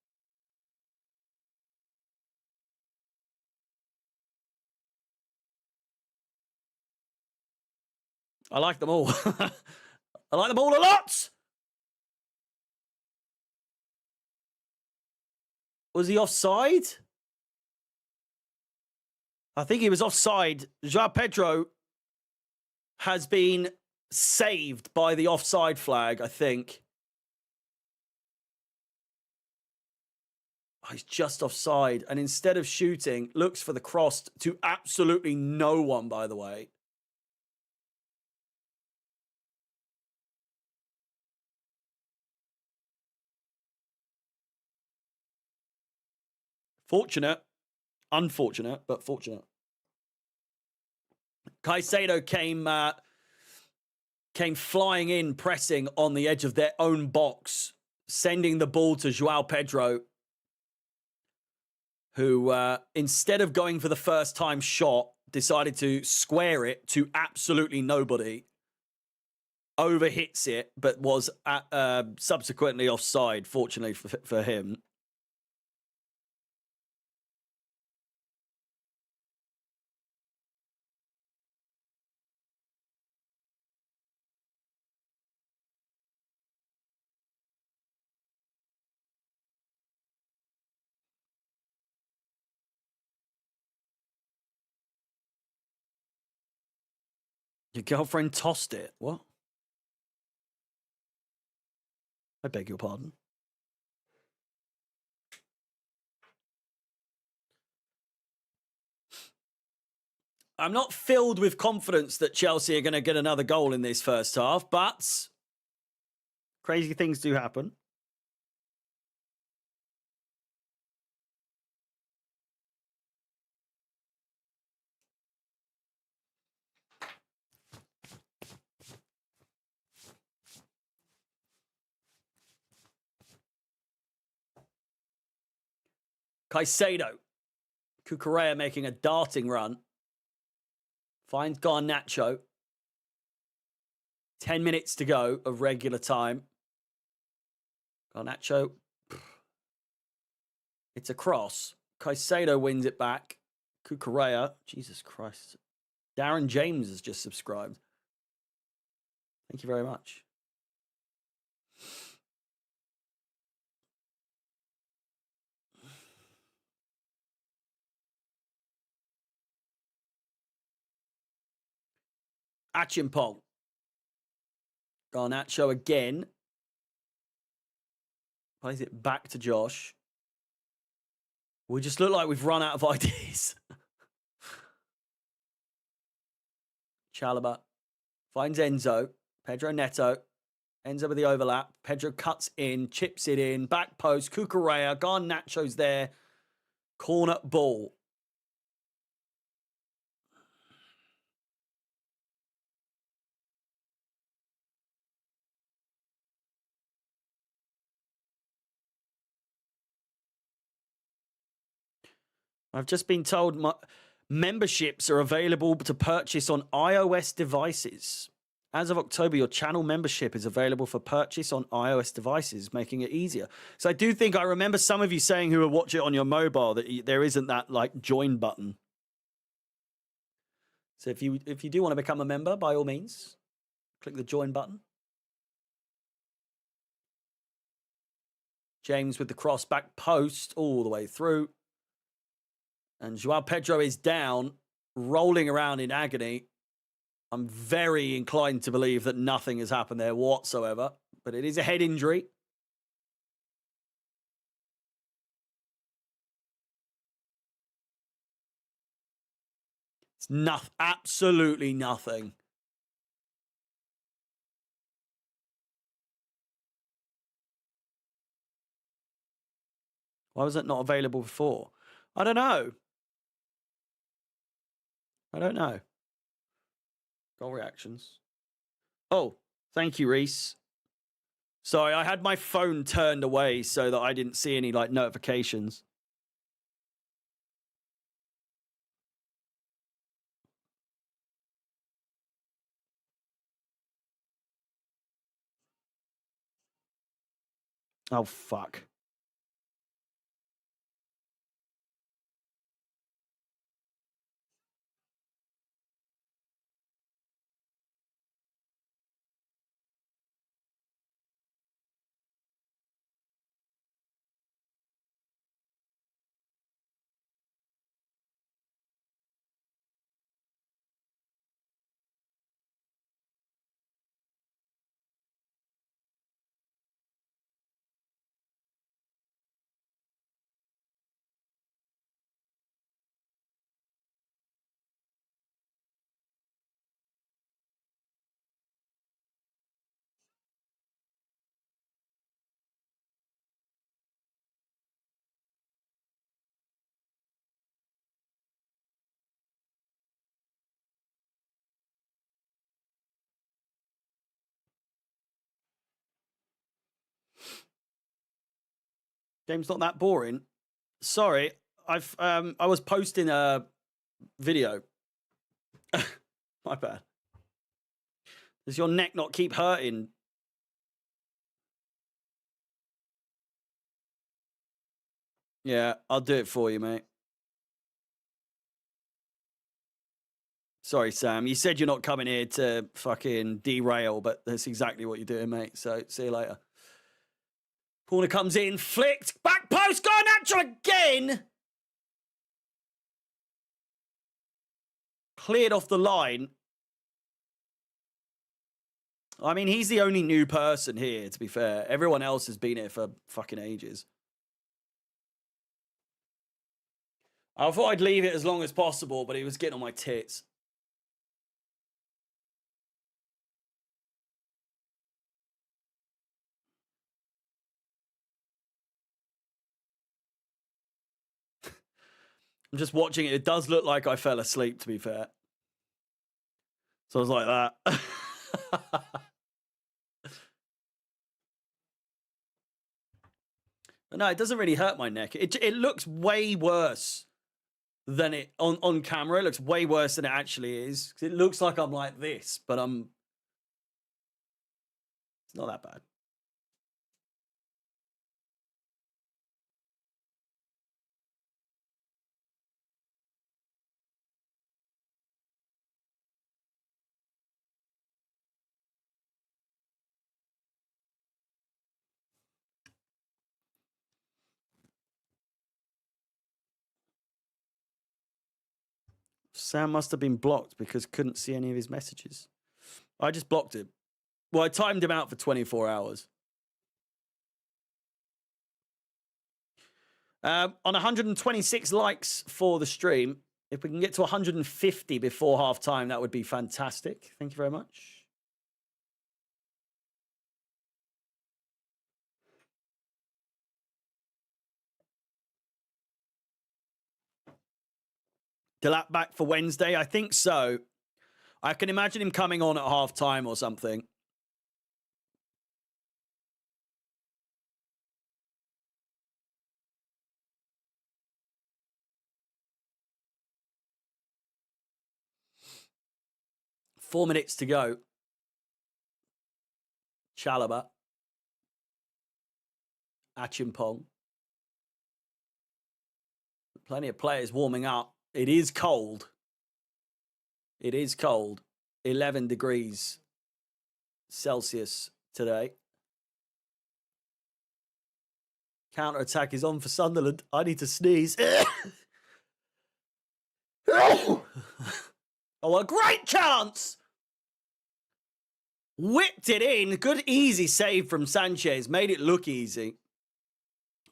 I like them all. I like them all a lot. Was he offside? I think he was offside. João Pedro has been saved by the offside flag, I think. Oh, he's just offside. And instead of shooting, looks for the cross to absolutely no one, by the way. Fortunate. Unfortunate, but fortunate. Caicedo came flying in, pressing on the edge of their own box, sending the ball to João Pedro, who, instead of going for the first time shot, decided to square it to absolutely nobody. Overhits it, but was subsequently offside, fortunately for him. Your girlfriend tossed it. What? I beg your pardon. I'm not filled with confidence that Chelsea are going to get another goal in this first half, but crazy things do happen. Caicedo. Cucurella making a darting run. Finds Garnacho. 10 minutes to go of regular time. Garnacho. It's a cross. Caicedo wins it back. Cucurella. Jesus Christ. Darren James has just subscribed. Thank you very much. Achimpong. Garnacho again. Plays it back to Josh. We just look like we've run out of ideas. Chalobah finds Enzo. Pedro Neto. Enzo with the overlap. Pedro cuts in, chips it in. Back post. Cucurella. Garnacho's there. Corner ball. I've just been told my memberships are available to purchase on iOS devices. As of October, your channel membership is available for purchase on iOS devices, making it easier. So I do think I remember some of you saying who will watch it on your mobile that there isn't that like join button. So if you do want to become a member, by all means, click the join button. James with the cross back post all the way through. And Joao Pedro is down, rolling around in agony. I'm very inclined to believe that nothing has happened there whatsoever, but it is a head injury. It's absolutely nothing. Why was it not available before? I don't know. I don't know. Goal reactions. Oh, thank you, Reese. Sorry, I had my phone turned away so that I didn't see any like notifications. Oh, fuck. Game's not that boring. Sorry, I was posting a video. My bad. Does your neck not keep hurting? Yeah, I'll do it for you, mate. Sorry, Sam. You said you're not coming here to fucking derail, but that's exactly what you're doing, mate. So, see you later. Corner comes in, flicked, back post, Garnacho again! Cleared off the line. I mean, he's the only new person here, to be fair. Everyone else has been here for fucking ages. I thought I'd leave it as long as possible, but he was getting on my tits. I'm just watching it. It does look like I fell asleep, to be fair. So I was like that. But no, it doesn't really hurt my neck. It looks way worse than it on camera. It looks way worse than it actually is. It looks like I'm like this, but it's not that bad. Sam must have been blocked because couldn't see any of his messages. I just blocked him. Well, I timed him out for 24 hours. On 126 likes for the stream, If we can get to 150 before half time, that would be fantastic. Thank you very much. Delap back for Wednesday? I think so. I can imagine him coming on at half time or something. Four minutes to go. Chalobah. Achimpong. Plenty of players warming up. It is cold. It is cold. 11 degrees Celsius today. Counter-attack is on for Sunderland. I need to sneeze. Oh, a great chance! Whipped it in. Good, easy save from Sanchez. Made it look easy.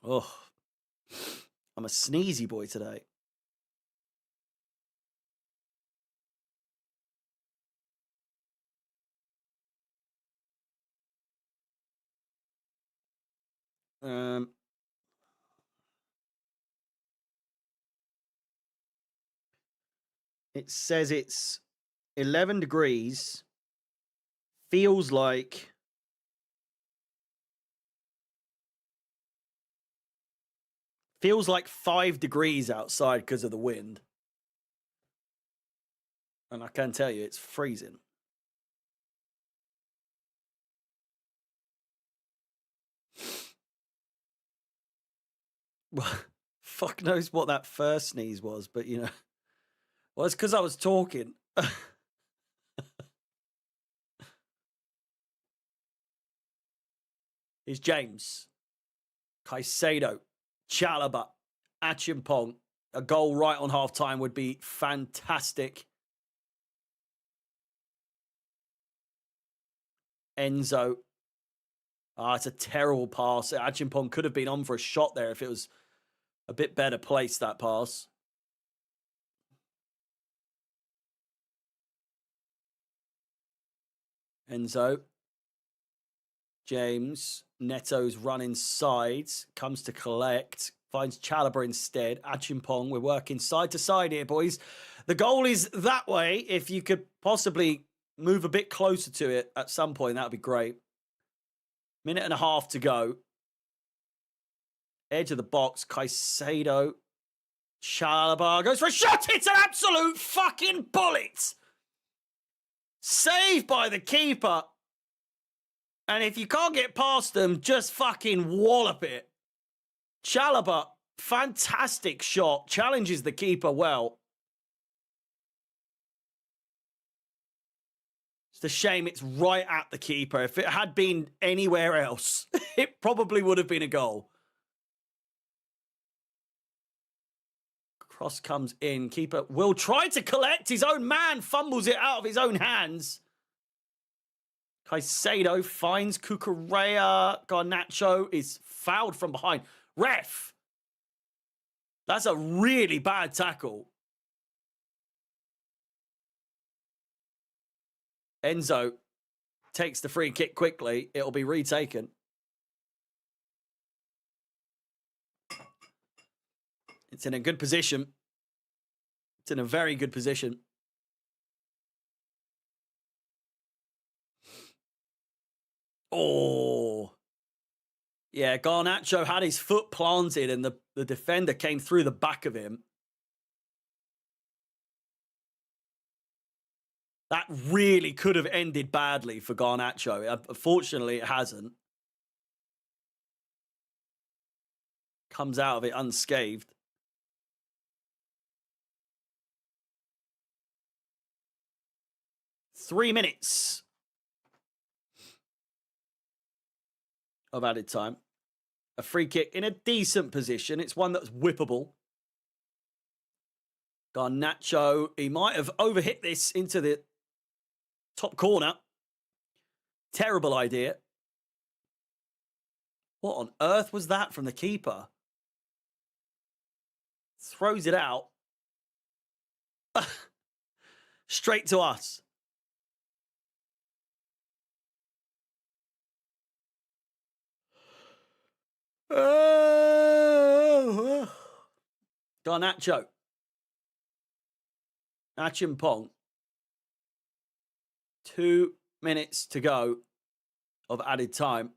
Oh, I'm a sneezy boy today. It says it's 11 degrees. Feels like 5 degrees outside because of the wind. And I can tell you, it's freezing. Well, fuck knows what that first sneeze was, but you know. Well, it's because I was talking. It's James. Caicedo. Chalobah. Achimpong. A goal right on half-time would be fantastic. Enzo. It's a terrible pass. Achimpong could have been on for a shot there if it was a bit better placed, that pass. Enzo. James. Neto's run inside. Comes to collect. Finds Chalobah instead. Achimpong. We're working side to side here, boys. The goal is that way. If you could possibly move a bit closer to it at some point, that would be great. Minute and a half to go. Edge of the box. Caicedo. Chalobah goes for a shot. It's an absolute fucking bullet. Saved by the keeper. And if you can't get past them, just fucking wallop it. Chalobah, fantastic shot. Challenges the keeper well. It's a shame it's right at the keeper. If it had been anywhere else, it probably would have been a goal. Cross comes in. Keeper will try to collect. His own man fumbles it out of his own hands. Caicedo finds Cucurella. Garnacho is fouled from behind. Ref! That's a really bad tackle. Enzo takes the free kick quickly. It'll be retaken. It's in a good position. It's in a very good position. Oh. Yeah, Garnacho had his foot planted and the defender came through the back of him. That really could have ended badly for Garnacho. Unfortunately, it hasn't. Comes out of it unscathed. Three minutes of added time. A free kick in a decent position. It's one that's whippable. Garnacho, he might have overhit this into the top corner. Terrible idea. What on earth was that from the keeper? Throws it out. Straight to us. Garnacho. Achimpong. 2 minutes to go of added time.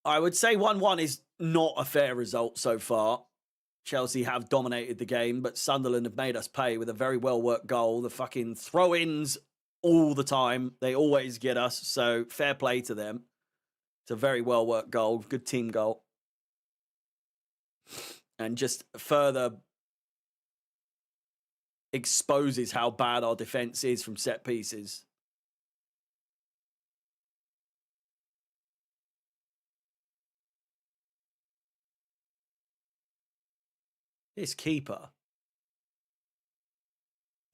I would say 1-1 is not a fair result so far. Chelsea have dominated the game, but Sunderland have made us pay with a very well-worked goal. The fucking throw-ins all the time. They always get us, so fair play to them. It's a very well-worked goal. Good team goal. And just further exposes how bad our defence is from set pieces. This keeper,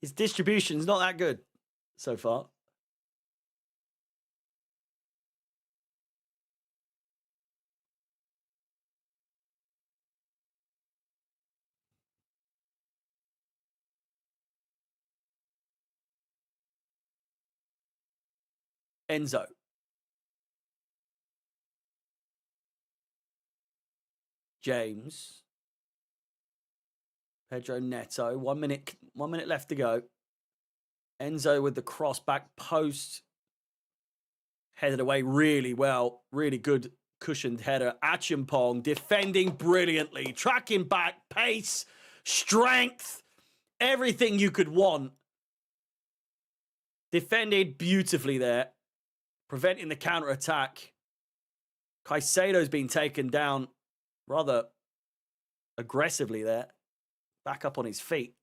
his distribution's not that good so far. Enzo. James. Pedro Neto. 1 minute left to go. Enzo with the cross back post. Headed away really well. Really good cushioned header. Achimpong defending brilliantly. Tracking back. Pace. Strength. Everything you could want. Defended beautifully there. Preventing the counter-attack. Caicedo's been taken down rather aggressively there. Back up on his feet.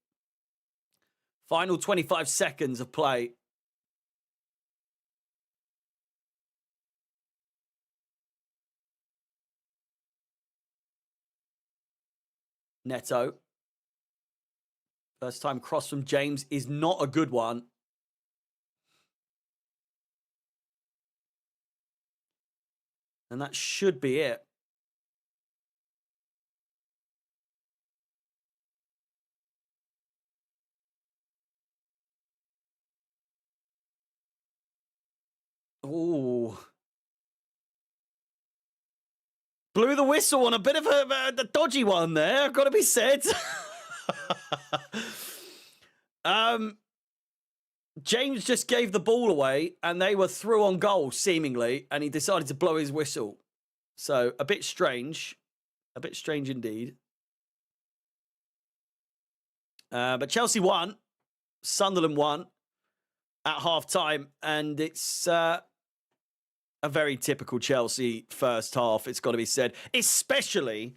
Final 25 seconds of play. Neto. First time cross from James is not a good one. And that should be it. Ooh. Blew the whistle on a bit of a dodgy one there, I've got to be said. James just gave the ball away and they were through on goal, seemingly, and he decided to blow his whistle. So, a bit strange. A bit strange indeed. But Chelsea won. Sunderland won at half-time, and it's a very typical Chelsea first half, it's got to be said. Especially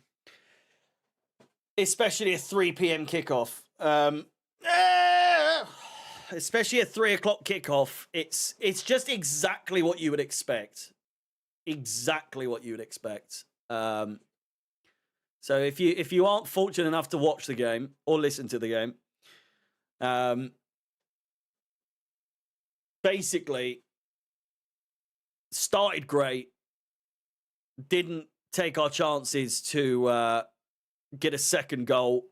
a 3 p.m. kickoff. Especially a 3 o'clock kickoff. It's just exactly what you would expect. Exactly what you would expect. So if you aren't fortunate enough to watch the game or listen to the game, basically started great, didn't take our chances to get a second goal.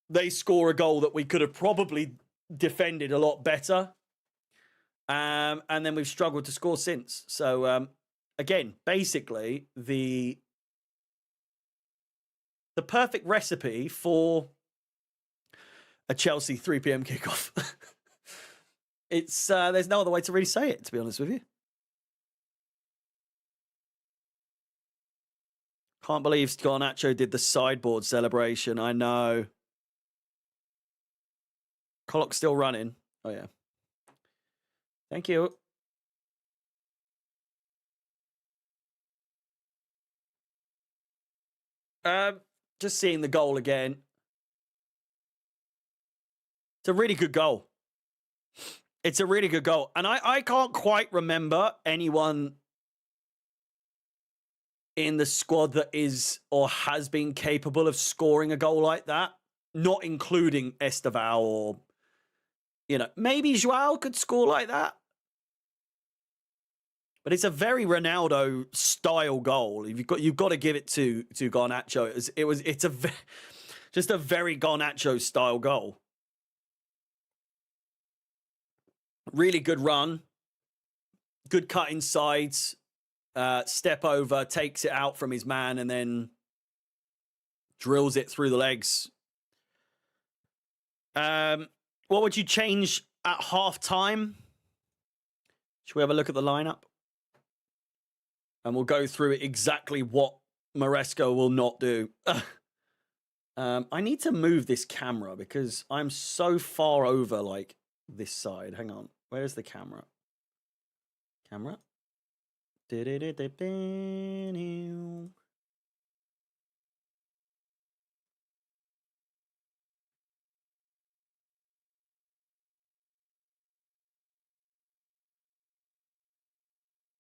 They score a goal that we could have probably defended a lot better. And then we've struggled to score since. So, again, basically, the perfect recipe for a Chelsea 3 p.m. kickoff. It's there's no other way to really say it, to be honest with you. Can't believe Garnacho did the sideboard celebration. I know. Clock's still running. Oh, yeah. Thank you. Just seeing the goal again. It's a really good goal. It's a really good goal. And I can't quite remember anyone in the squad that is or has been capable of scoring a goal like that. Not including Esteval or, maybe Joao could score like that. But it's a very Ronaldo style goal. You've got to give it to Garnacho. Just a very Garnacho style goal. Really good run. Good cut inside. Step over, takes it out from his man, and then drills it through the legs. What would you change at half time? Should we have a look at the lineup? And we'll go through exactly what Maresco will not do. I need to move this camera because I'm so far over like this side. Hang on. Where's the camera? Camera?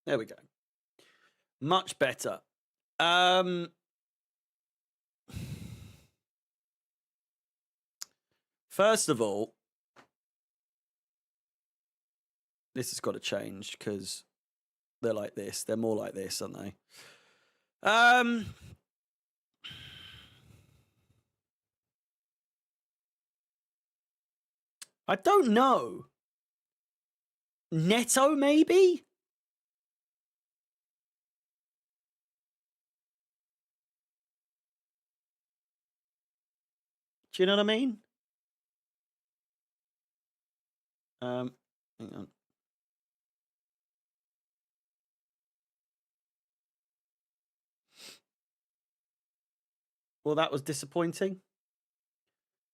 There we go. Much better. First of all, this has got to change because they're like this. They're more like this, aren't they? I don't know. Neto, maybe? Do you know what I mean? Hang on. Well, that was disappointing.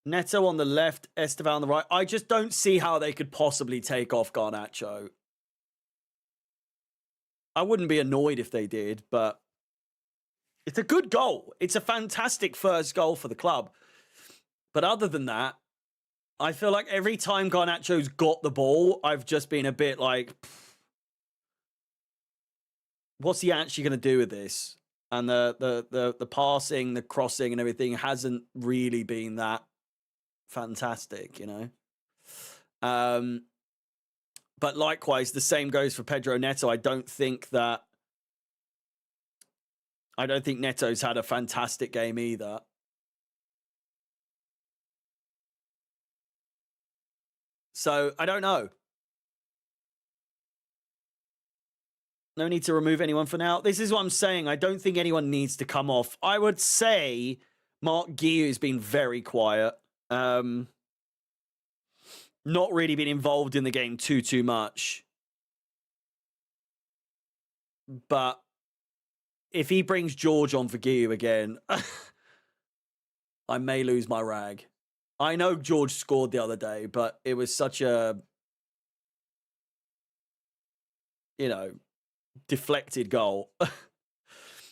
Neto on the left, Estevan on the right. I just don't see how they could possibly take off Garnacho. I wouldn't be annoyed if they did, but it's a good goal. It's a fantastic first goal for the club. But other than that, I feel like every time Garnacho's got the ball, I've just been a bit like, what's he actually going to do with this? And the passing, the crossing and everything hasn't really been that fantastic, you know? But likewise, the same goes for Pedro Neto. I don't think Neto's had a fantastic game either. So, I don't know. No need to remove anyone for now. This is what I'm saying. I don't think anyone needs to come off. I would say Mark Guiu's been very quiet. Not really been involved in the game too much. But if he brings George on for Guiu again, I may lose my rag. I know George scored the other day, but it was such a, you know, deflected goal.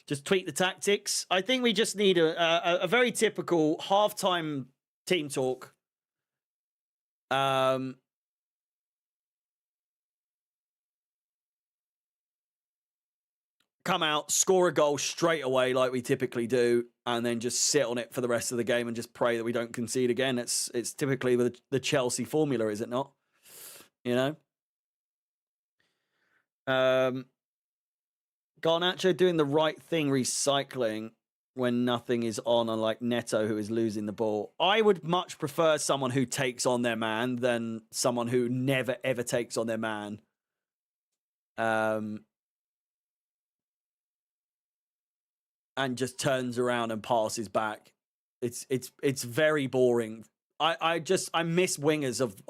Just tweak the tactics. I think we just need a very typical halftime team talk. Come out, score a goal straight away like we typically do, and then just sit on it for the rest of the game and just pray that we don't concede again. It's typically the Chelsea formula, is it not? You know? Garnacho doing the right thing, recycling when nothing is on, unlike Neto, who is losing the ball. I would much prefer someone who takes on their man than someone who never, ever takes on their man. And just turns around and passes back. It's very boring. I miss wingers of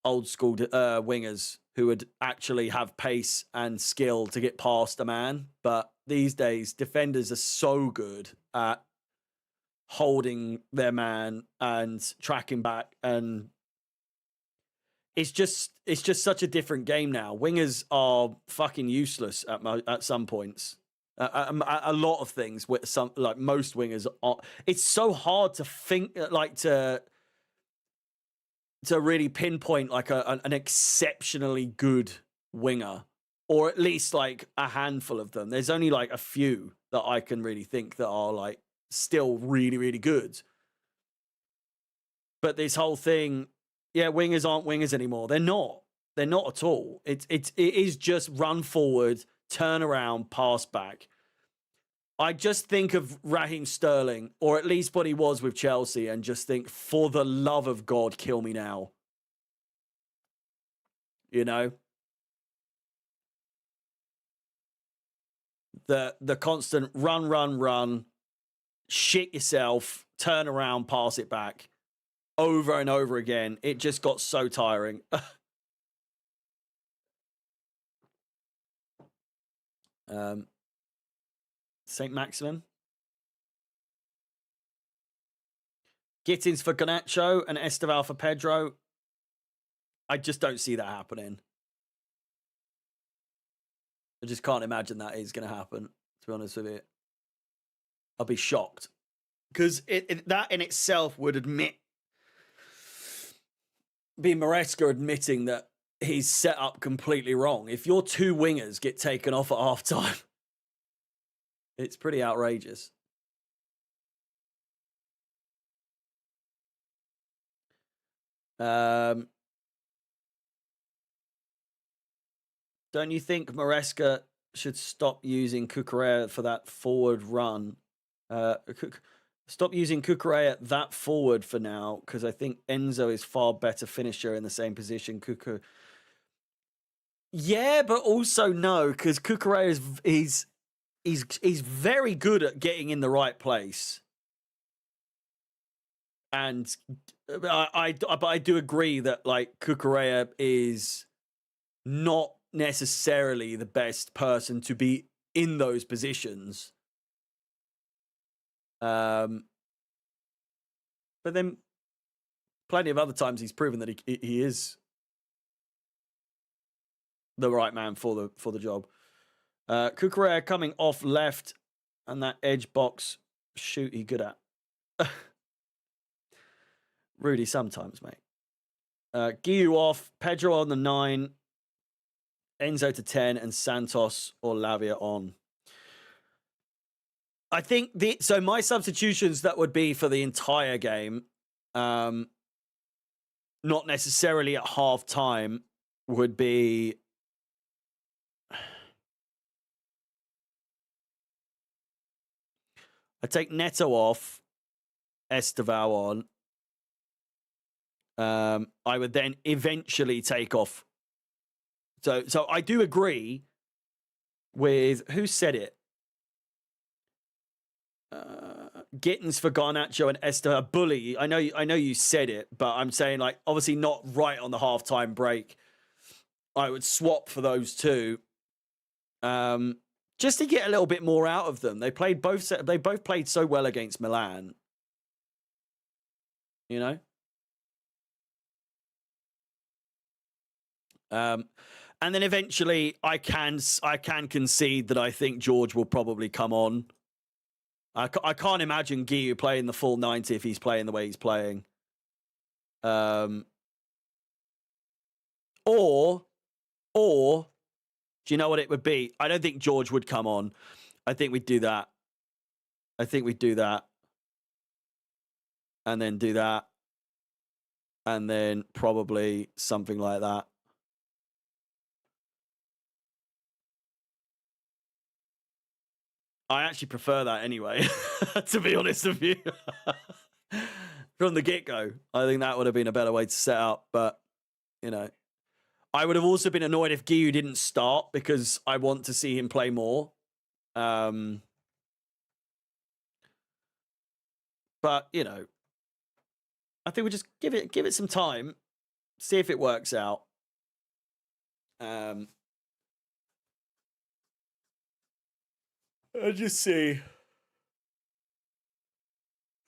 old school wingers who would actually have pace and skill to get past a man. But these days, defenders are so good at holding their man and tracking back, and it's just such a different game now. Wingers are fucking useless at some points. A lot of things with some, like most wingers are. It's so hard to think, like to really pinpoint like an exceptionally good winger, or at least like a handful of them. There's only like a few that I can really think that are like still really, really good. But this whole thing, yeah, wingers aren't wingers anymore. They're not at all. It is just run forward, turn around, pass back. I just think of Raheem Sterling, or at least what he was with Chelsea, and just think, for the love of God, kill me now. You know? The constant run, shit yourself, turn around, pass it back, over and over again. It just got so tiring. St. Maximin. Gittins for Garnacho and Esteval for Pedro. I just don't see that happening. I just can't imagine that is going to happen, to be honest with you. I'll be shocked. Because that in itself would be Maresca admitting that he's set up completely wrong. If your two wingers get taken off at half-time, it's pretty outrageous. Don't you think Maresca should stop using Cucurella for that forward run? Stop using Cucurella that forward for now, because I think Enzo is far better finisher in the same position. Yeah, but also no, because Cucurella is very good at getting in the right place. And I do agree that, like, Cucurella is not necessarily the best person to be in those positions. But then plenty of other times he's proven that he is the right man for the job. Cucurella coming off left, and that edge box shoot he good at. Rudy sometimes, mate. Guiu off, Pedro on the 9, Enzo to 10, and Santos or Lavia on. I think so my substitutions that would be for the entire game, not necessarily at half time, would be I take Neto off, Esteval on. I would then eventually take off. So I do agree with who said it. Gittins for Garnacho and Esteval. Bully. I know you said it, but I'm saying, like, obviously not right on the halftime break. I would swap for those two, just to get a little bit more out of them. They both played so well against Milan. You know. And then eventually I can concede that I think George will probably come on. I can't imagine Guiu playing the full 90 if he's playing the way he's playing. Or do you know what it would be? I don't think George would come on. I think we'd do that. And then do that. And then probably something like that. I actually prefer that anyway, to be honest with you. From the get-go, I think that would have been a better way to set up. But, you know, I would have also been annoyed if Guiu didn't start, because I want to see him play more. But, you know, I think we'll just give it some time, see if it works out. I'll just see.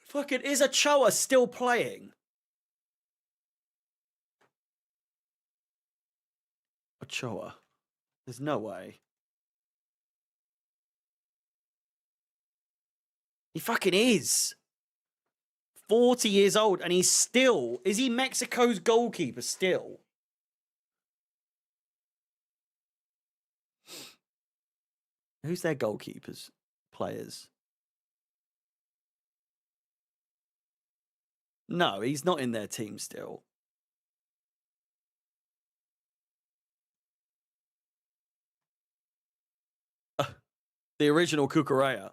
Fucking, is Ochoa still playing? Ochoa. There's no way. He fucking is. 40 years old, and he's still... Is he Mexico's goalkeeper still? Who's their goalkeepers? Players? No, he's not in their team still. The original Cucurella.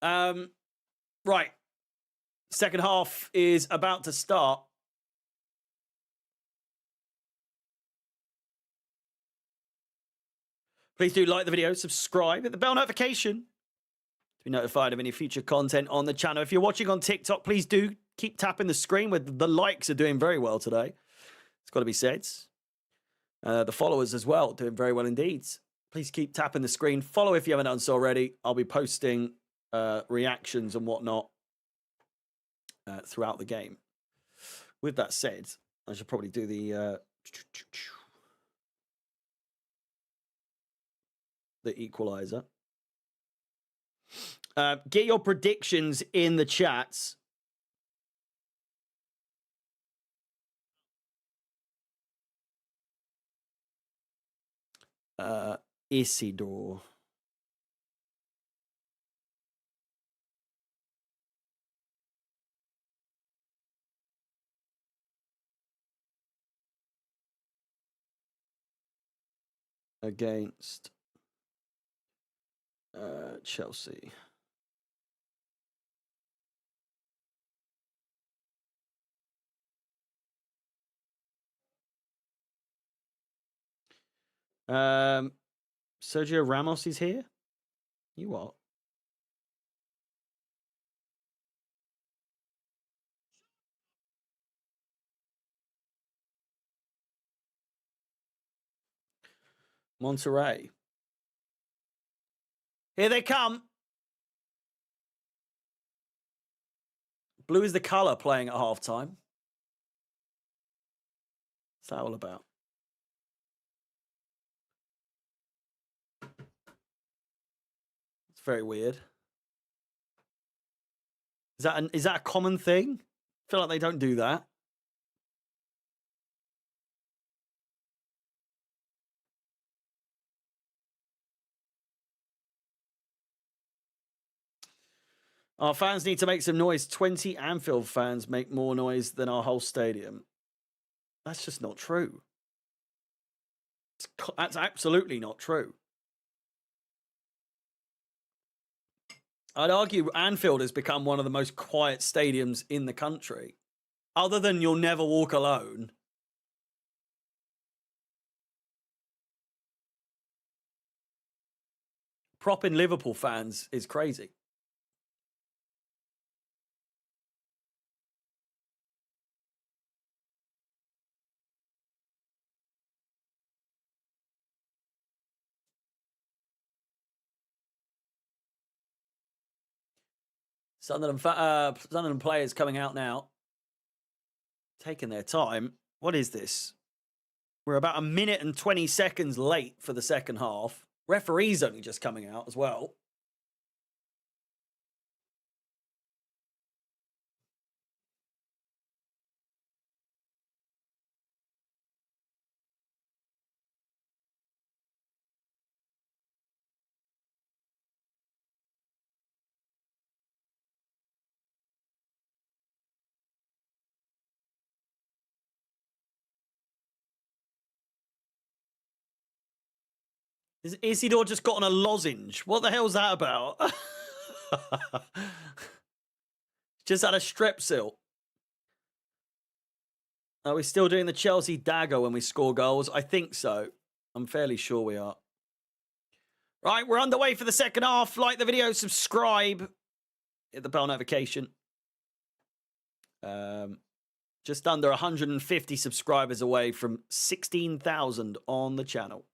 Right. Second half is about to start. Please do like the video, subscribe, hit the bell notification to be notified of any future content on the channel. If you're watching on TikTok, please do keep tapping the screen. With the likes are doing very well today. It's got to be said. The followers as well, doing very well indeed. Please keep tapping the screen. Follow if you haven't done so already. I'll be posting reactions and whatnot throughout the game. With that said, I should probably do the equalizer. Get your predictions in the chats. Isidore. Against Chelsea. Sergio Ramos is here. You what? Monterrey. Here they come. Blue is the color playing at halftime. What's that all about? It's very weird. Is that a common thing? I feel like they don't do that. Our fans need to make some noise. 20 Anfield fans make more noise than our whole stadium. That's just not true. That's absolutely not true. I'd argue Anfield has become one of the most quiet stadiums in the country. Other than You'll Never Walk Alone. Propping Liverpool fans is crazy. Sunderland players coming out now. Taking their time. What is this? We're about 1 minute and 20 seconds late for the second half. Referee's only just coming out as well. Is Isidore just got on a lozenge? What the hell's that about? Just had a strepsil. Are we still doing the Chelsea dagger when we score goals? I think so. I'm fairly sure we are. Right, we're underway for the second half. Like the video, subscribe, hit the bell notification. Just under 150 subscribers away from 16,000 on the channel.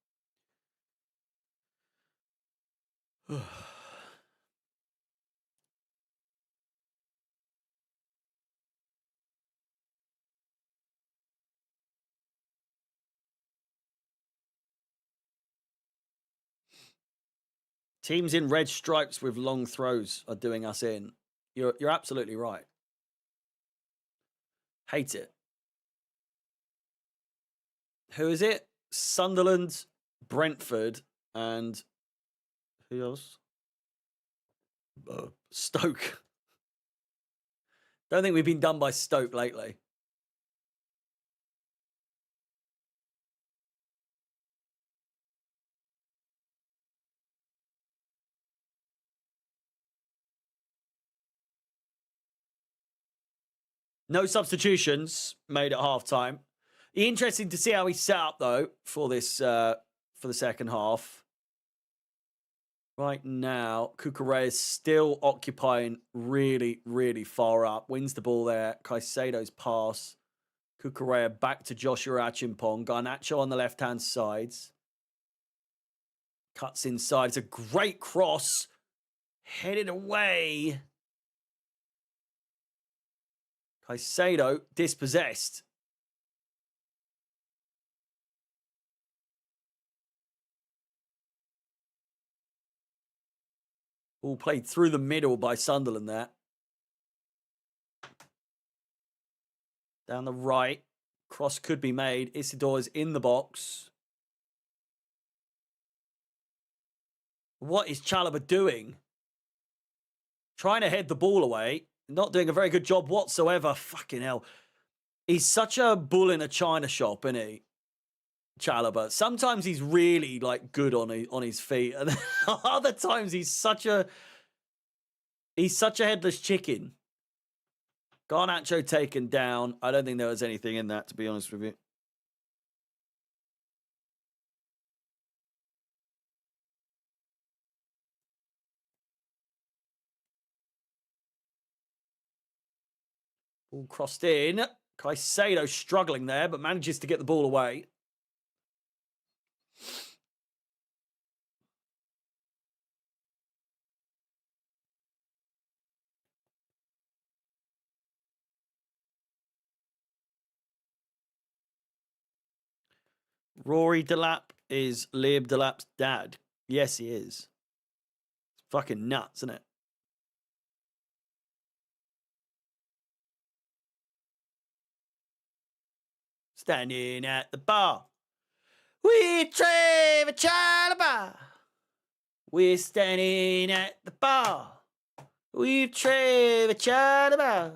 Teams in red stripes with long throws are doing us in. You're absolutely right. Hate it. Who is it? Sunderland, Brentford, and who else? Stoke. Don't think we've been done by Stoke lately. No substitutions made at halftime. Interesting to see how he's set up, though, for this for the second half. Right now, Kukurea is still occupying really, really far up. Wins the ball there. Caicedo's pass. Kukurea back to Joshua Achimpong. Garnacho on the left-hand side. Cuts inside. It's a great cross. Headed away. Caicedo dispossessed. All played through the middle by Sunderland there. Down the right. Cross could be made. Isidore is in the box. What is Chalobah doing? Trying to head the ball away. Not doing a very good job whatsoever. Fucking hell. He's such a bull in a china shop, isn't he? Chalobah. Sometimes he's really like good on his feet, and other times he's such a headless chicken. Garnacho taken down. I don't think there was anything in that, to be honest with you. Ball crossed in. Caicedo struggling there, but manages to get the ball away. Rory Delap is Liam Delap's dad. Yes, he is. It's fucking nuts, isn't it? Standing at the bar. We're Trevor Chalobah. We're standing at the bar. We're Trevor Chalobah.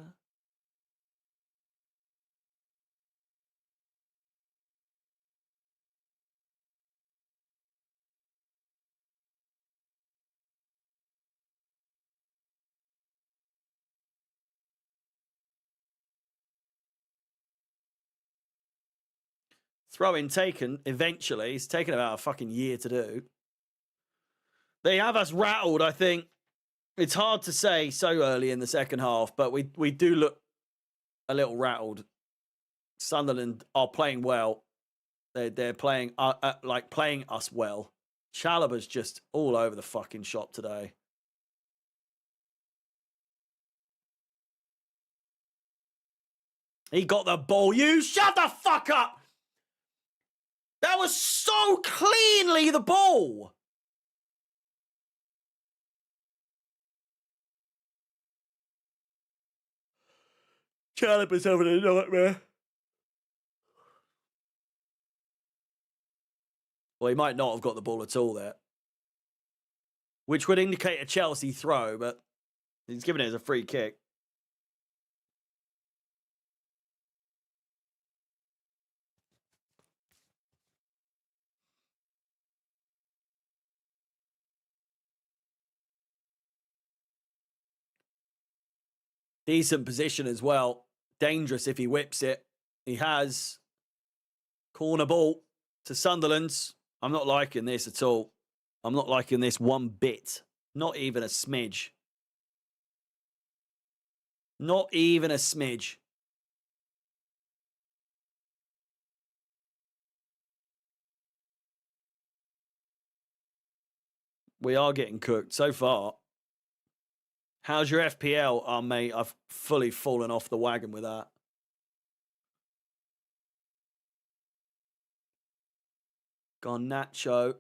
Throw-in taken, eventually. It's taken about a fucking year to do. They have us rattled, I think. It's hard to say so early in the second half, but we do look a little rattled. Sunderland are playing well. They're playing playing us well. Chalobah's just all over the fucking shop today. He got the ball. You shut the fuck up! That was so cleanly the ball. Chalobah's having a nightmare. Well, he might not have got the ball at all there. Which would indicate a Chelsea throw, but he's given it as a free kick. Decent position as well. Dangerous if he whips it. He has. Corner ball to Sunderland's. I'm not liking this at all. I'm not liking this one bit. Not even a smidge. Not even a smidge. We are getting cooked so far. How's your FPL? Oh, mate, I've fully fallen off the wagon with that. Garnacho.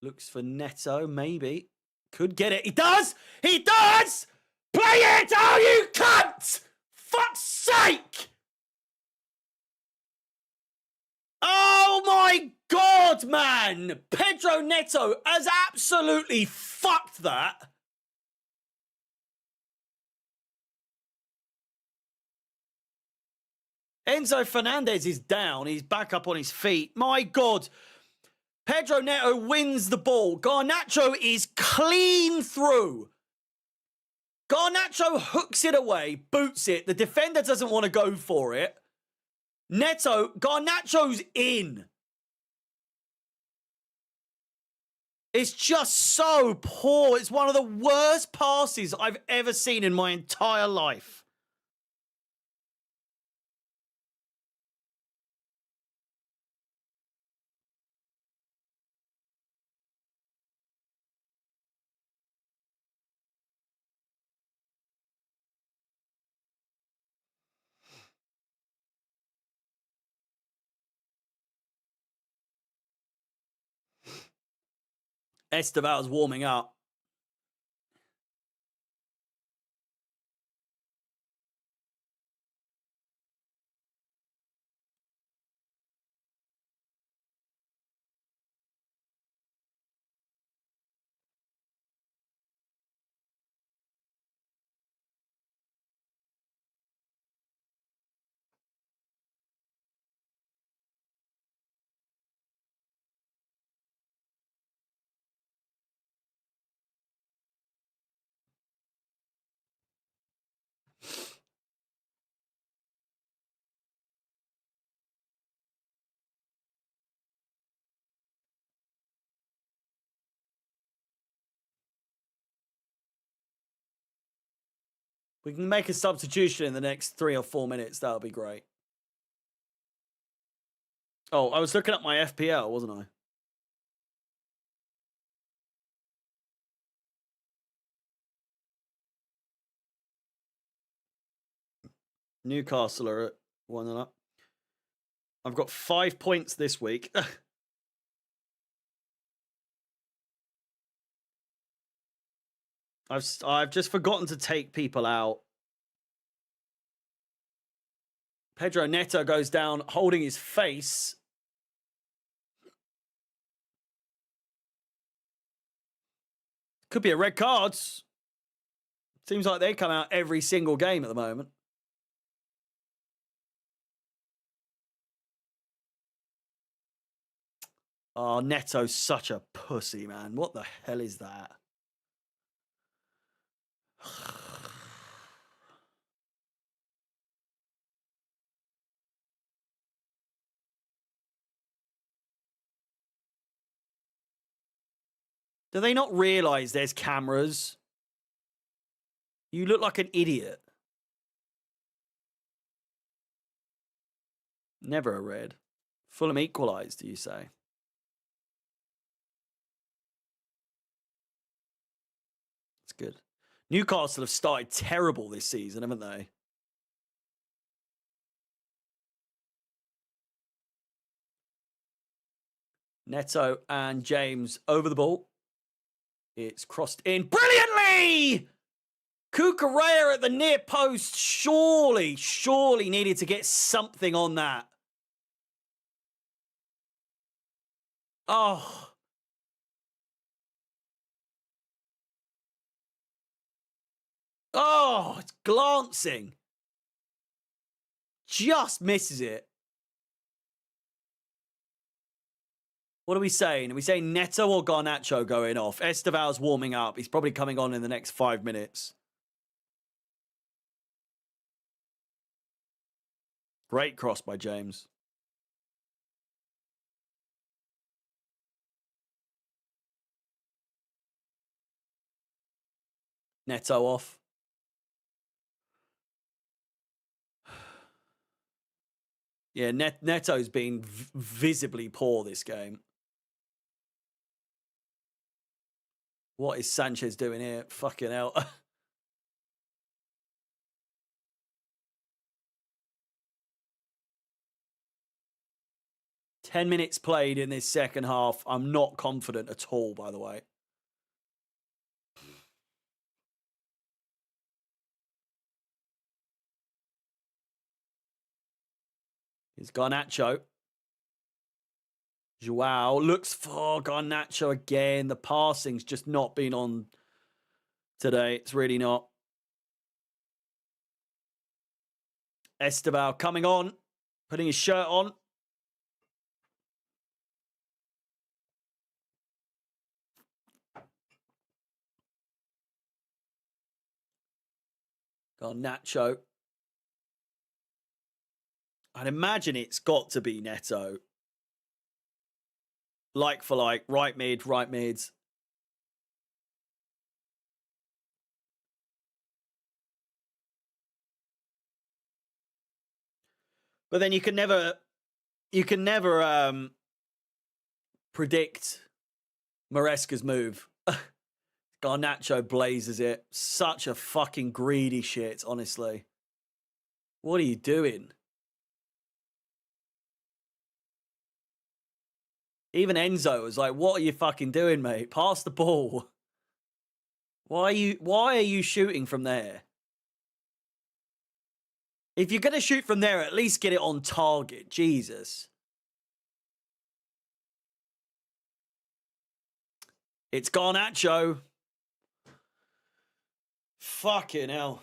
Looks for Neto, maybe. Could get it. He does! He does! Play it! Oh, you cunt! Fuck's sake! Oh, my God, man! Pedro Neto has absolutely fucked that. Enzo Fernandez is down. He's back up on his feet. My God. Pedro Neto wins the ball. Garnacho is clean through. Garnacho hooks it away, boots it. The defender doesn't want to go for it. Garnacho's in. It's just so poor. It's one of the worst passes I've ever seen in my entire life. Esteval's warming up. We can make a substitution in the next 3 or 4 minutes. That'll be great. Oh, I was looking at my FPL, wasn't I? Newcastle are at 1-0 up. I've got 5 points this week. I've just forgotten to take people out. Pedro Neto goes down holding his face. Could be a red card. Seems like they come out every single game at the moment. Oh, Neto's such a pussy, man. What the hell is that? Do they not realize there's cameras? You look like an idiot. Never a red. Fulham equalised, do you say? That's good. Newcastle have started terrible this season, haven't they? Neto and James over the ball. It's crossed in brilliantly! Cucurella at the near post. Surely needed to get something on that. Oh. Oh, it's glancing. Just misses it. What are we saying? Are we saying Neto or Garnacho going off? Esteval's warming up. He's probably coming on in the next 5 minutes. Great cross by James. Neto off. Yeah, Neto's been visibly poor this game. What is Sanchez doing here? Fucking hell. 10 minutes played in this second half. I'm not confident at all, by the way. Here's Garnacho. Joao looks for Garnacho again. The passing's just not been on today. It's really not. Esteval coming on, putting his shirt on. Got Nacho. I'd imagine it's got to be Neto. Like for like, right mids. But then you can never predict Maresca's move. Garnacho blazes it. Such a fucking greedy shit, honestly. What are you doing? Even Enzo was like, what are you fucking doing, mate? Pass the ball. Why are you shooting from there? If you're going to shoot from there, at least get it on target. Jesus. It's Garnacho. Fucking hell.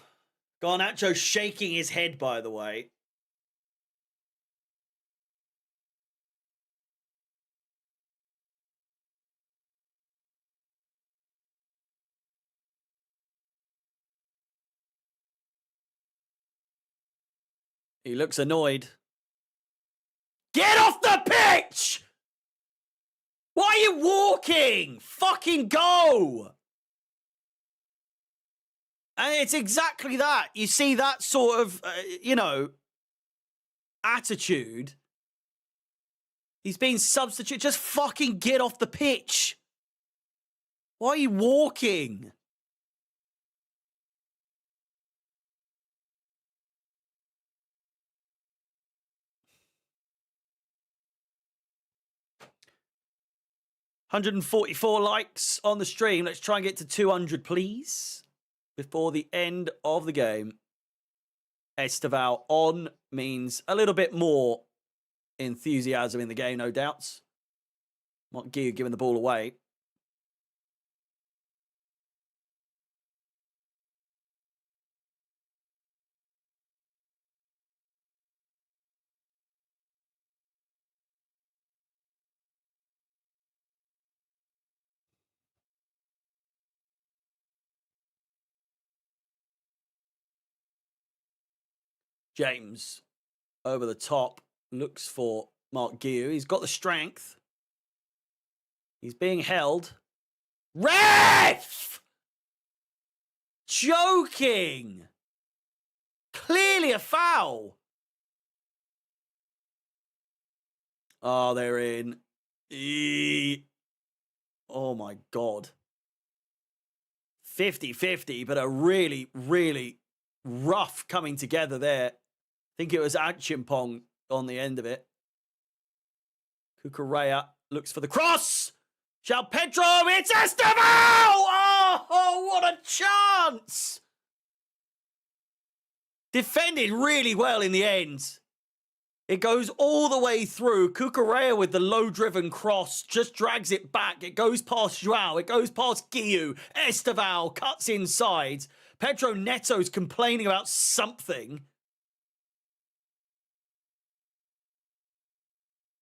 Garnacho shaking his head, by the way. He looks annoyed. Get off the pitch! Why are you walking? Fucking go! And it's exactly that. You see that sort of, attitude. He's being substituted. Just fucking get off the pitch. Why are you walking? $144 likes on the stream. Let's try and get to 200, please, before the end of the game. Esteval on means a little bit more enthusiasm in the game, no doubts. Montgiu giving the ball away. James over the top looks for Mark Guiu. He's got the strength. He's being held. Ref! Joking! Clearly a foul. Oh, they're in. Oh, my God. 50-50, but a really, really rough coming together there. I think it was Achimpong on the end of it. Cucurella looks for the cross. João Pedro, it's Esteval! Oh, what a chance! Defended really well in the end. It goes all the way through. Cucurella with the low-driven cross just drags it back. It goes past João. It goes past Guiu. Esteval cuts inside. Pedro Neto's complaining about something.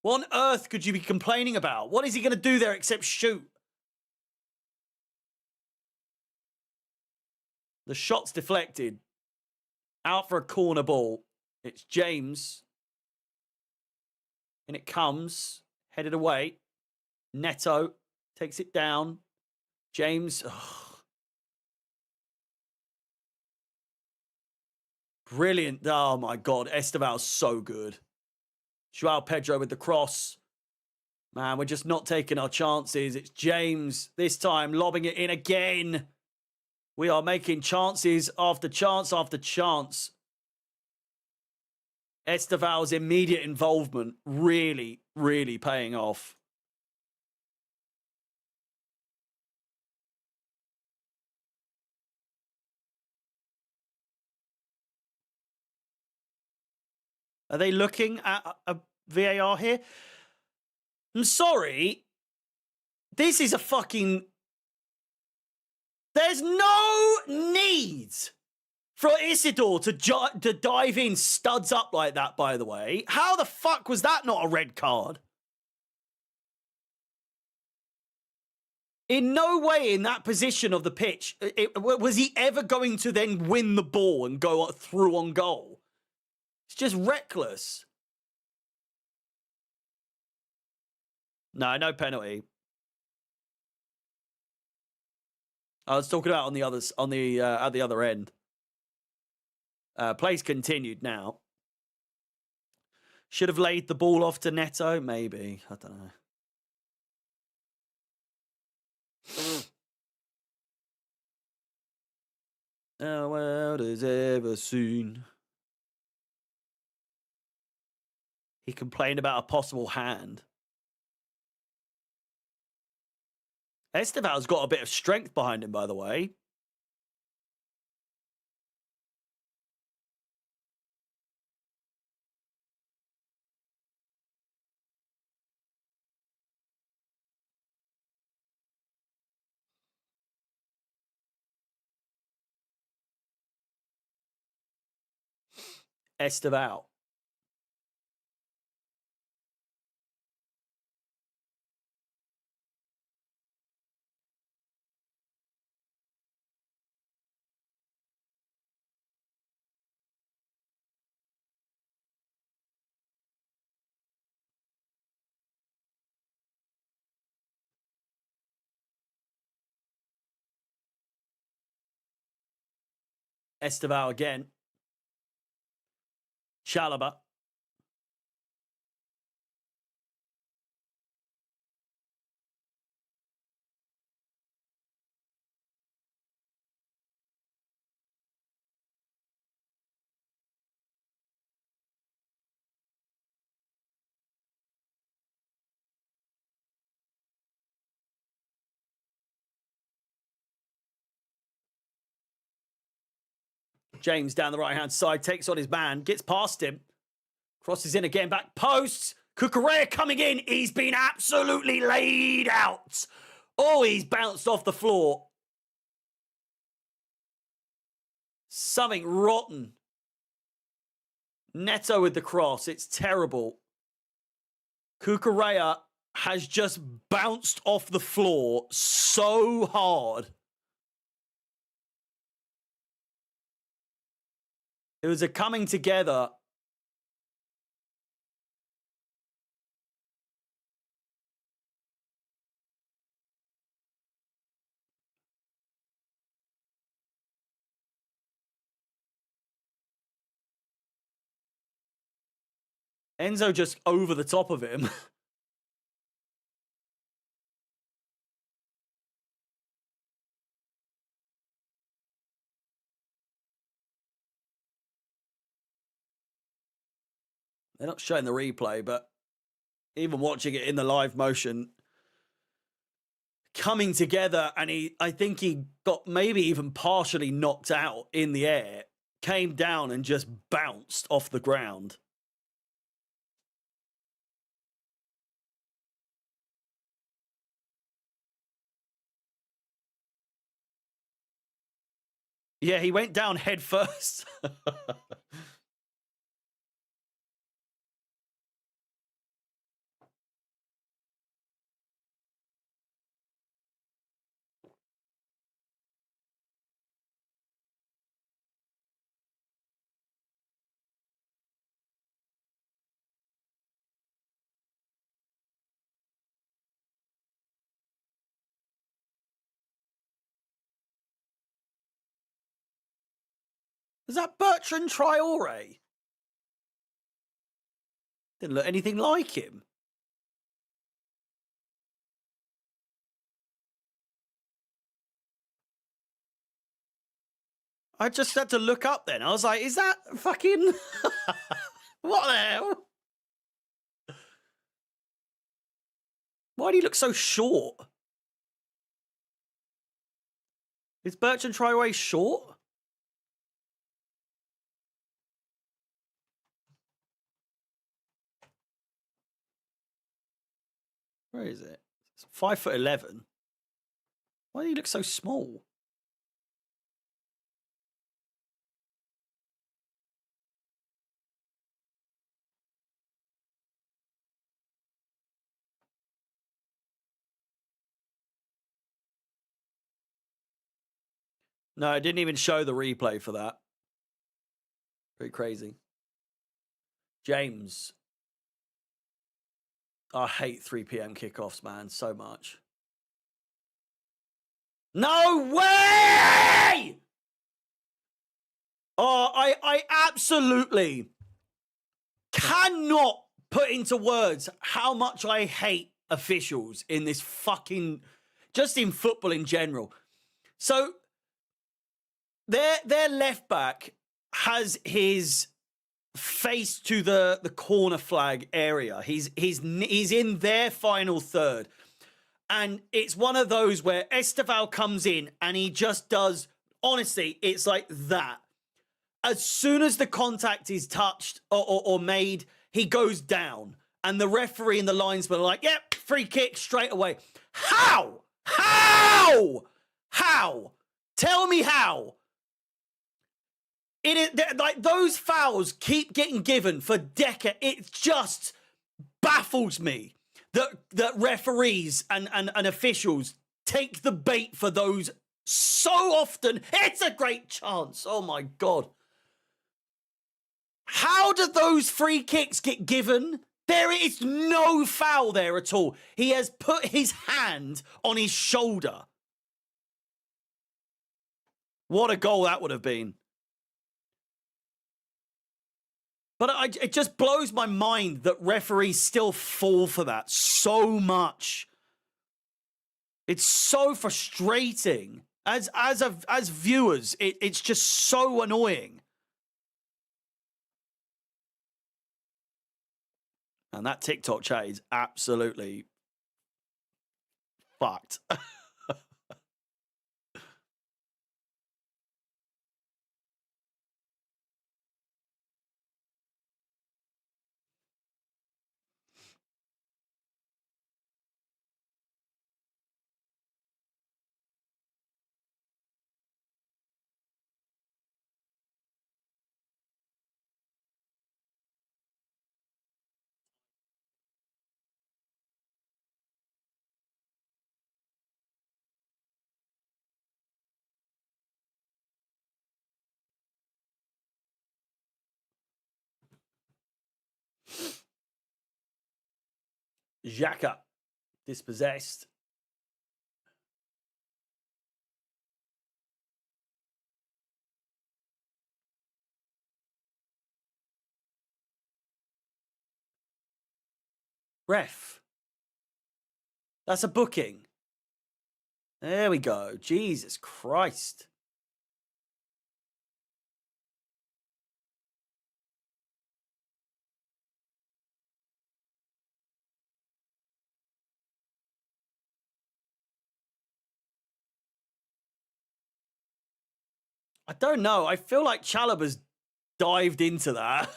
What on earth could you be complaining about? What is he going to do there except shoot? The shot's deflected. Out for a corner ball. It's James. And it comes. Headed away. Neto takes it down. James. Oh. Brilliant. Oh, my God. Esteval's so good. João Pedro with the cross. Man, we're just not taking our chances. It's James this time lobbing it in again. We are making chances after chance after chance. Esteval's immediate involvement really, really paying off. Are they looking at a VAR here? I'm sorry. This is a fucking... There's no need for Isidore to dive in studs up like that, by the way. How the fuck was that not a red card? In no way in that position of the pitch was he ever going to then win the ball and go through on goal. It's just reckless. No penalty. I was talking about at the other end. Play's continued now. Should have laid the ball off to Neto, maybe. I don't know. The world has ever seen. He complained about a possible hand. Esteval's got a bit of strength behind him, by the way. Esteval. Esteval again. Chalobah. James down the right-hand side, takes on his man, gets past him. Crosses in again, back post. Cucurella coming in. He's been absolutely laid out. Oh, he's bounced off the floor. Something rotten. Neto with the cross. It's terrible. Cucurella has just bounced off the floor so hard. It was a coming together. Enzo just over the top of him. They're not showing the replay, but even watching it in the live motion, coming together, and I think he got maybe even partially knocked out in the air, came down and just bounced off the ground. Yeah, he went down head first. Is that Bertrand Traore? Didn't look anything like him. I just had to look up then. I was like, is that fucking... What the hell? Why do he look so short? Is Bertrand Traore short? Where is it? It's 5'11". Why do he look so small? No, it didn't even show the replay for that. Pretty crazy. James. I hate 3 p.m. kickoffs, man, so much. No way! Oh, I absolutely cannot put into words how much I hate officials in this fucking, just in football in general. So their left back has his face to the corner flag area. He's in their final third. And it's one of those where Esteval comes in and he just does, honestly, it's like that. As soon as the contact is touched or made, he goes down. And the referee and the linesman are like, yep, free kick straight away. How? How? How? Tell me how. It is like those fouls keep getting given for decades. It just baffles me that referees and officials take the bait for those so often. It's a great chance. Oh my God. How do those free kicks get given? There is no foul there at all. He has put his hand on his shoulder. What a goal that would have been. But it just blows my mind that referees still fall for that so much. It's so frustrating. As viewers, it's just so annoying. And that TikTok chat is absolutely fucked. Xhaka, dispossessed. Ref. That's a booking. There we go. Jesus Christ. I don't know. I feel like Chalobah's dived into that.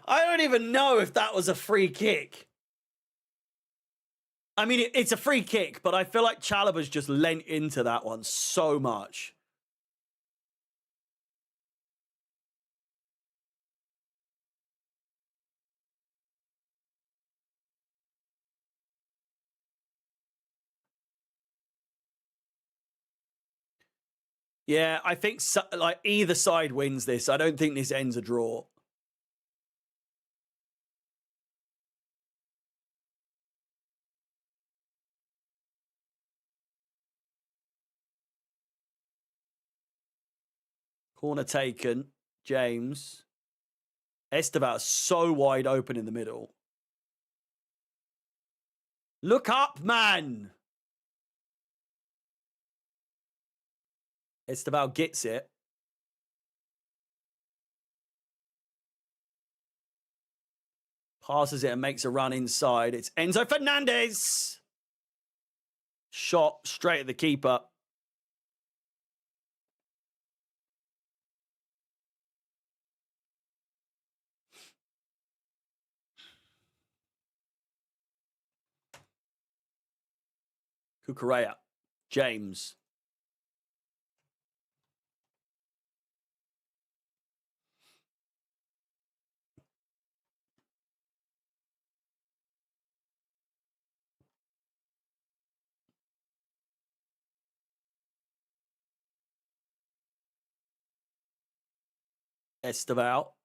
I don't even know if that was a free kick. I mean, it's a free kick, but I feel like Chalobah's just lent into that one so much. Yeah, I think like either side wins this. I don't think this ends a draw. Corner taken. James. Esteval so wide open in the middle. Look up, man. Esteval gets it. Passes it and makes a run inside. It's Enzo Fernandez. Shot straight at the keeper. Cucurella. James. Esteval.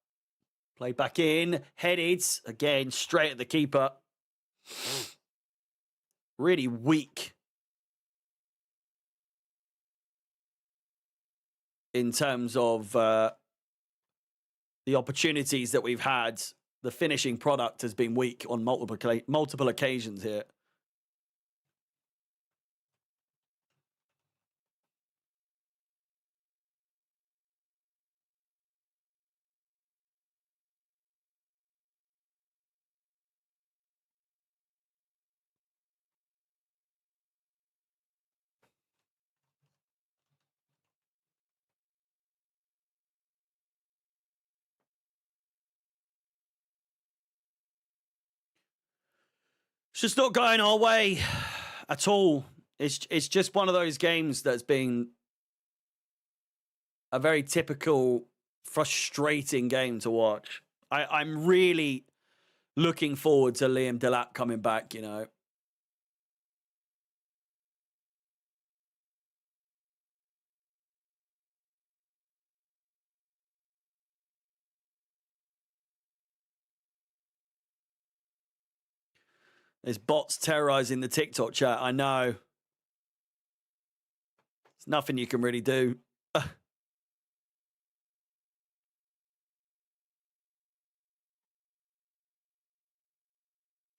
Played back in. Headed. Again, straight at the keeper. Really weak in terms of the opportunities that we've had. The finishing product has been weak on multiple occasions here. It's just not going our way at all. It's just one of those games that's been a very typical, frustrating game to watch. I'm really looking forward to Liam Delap coming back, you know. There's bots terrorizing the TikTok chat. I know. There's nothing you can really do.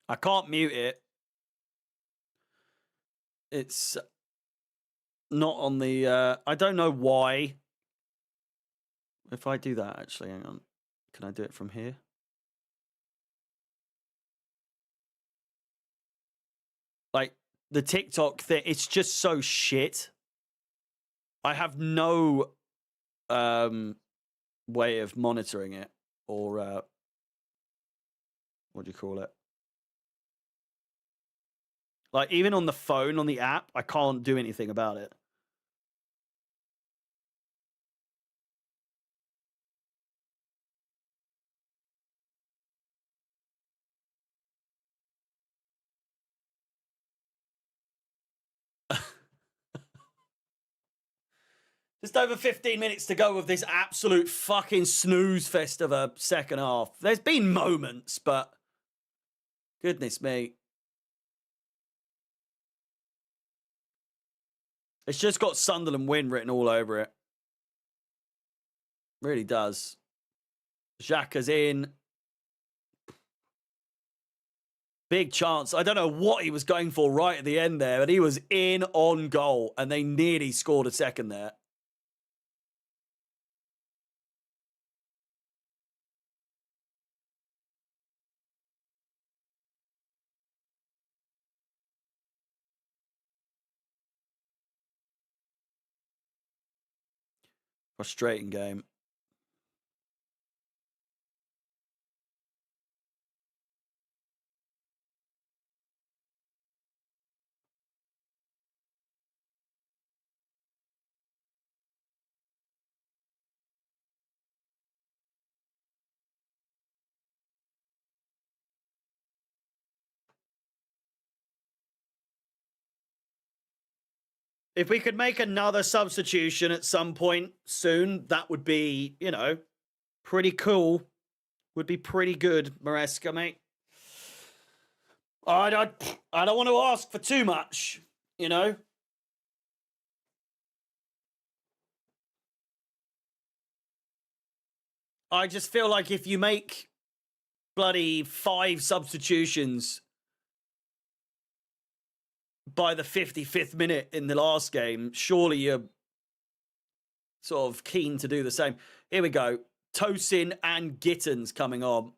I can't mute it. It's not on the... I don't know why. If I do that, actually, hang on. Can I do it from here? Like, the TikTok thing, it's just so shit. I have no way of monitoring it or what do you call it? Like, even on the phone, on the app, I can't do anything about it. Just over 15 minutes to go of this absolute fucking snooze fest of a second half. There's been moments, but goodness me. It's just got Sunderland win written all over it. Really does. Xhaka's in. Big chance. I don't know what he was going for right at the end there, but he was in on goal, and they nearly scored a second there. Frustrating game. If we could make another substitution at some point soon, that would be, you know, pretty cool. Would be pretty good, Maresca, mate. I don't want to ask for too much, you know. I just feel like if you make bloody 5 substitutions by the 55th minute in the last game, surely you're sort of keen to do the same. Here we go. Tosin and Gittins coming on.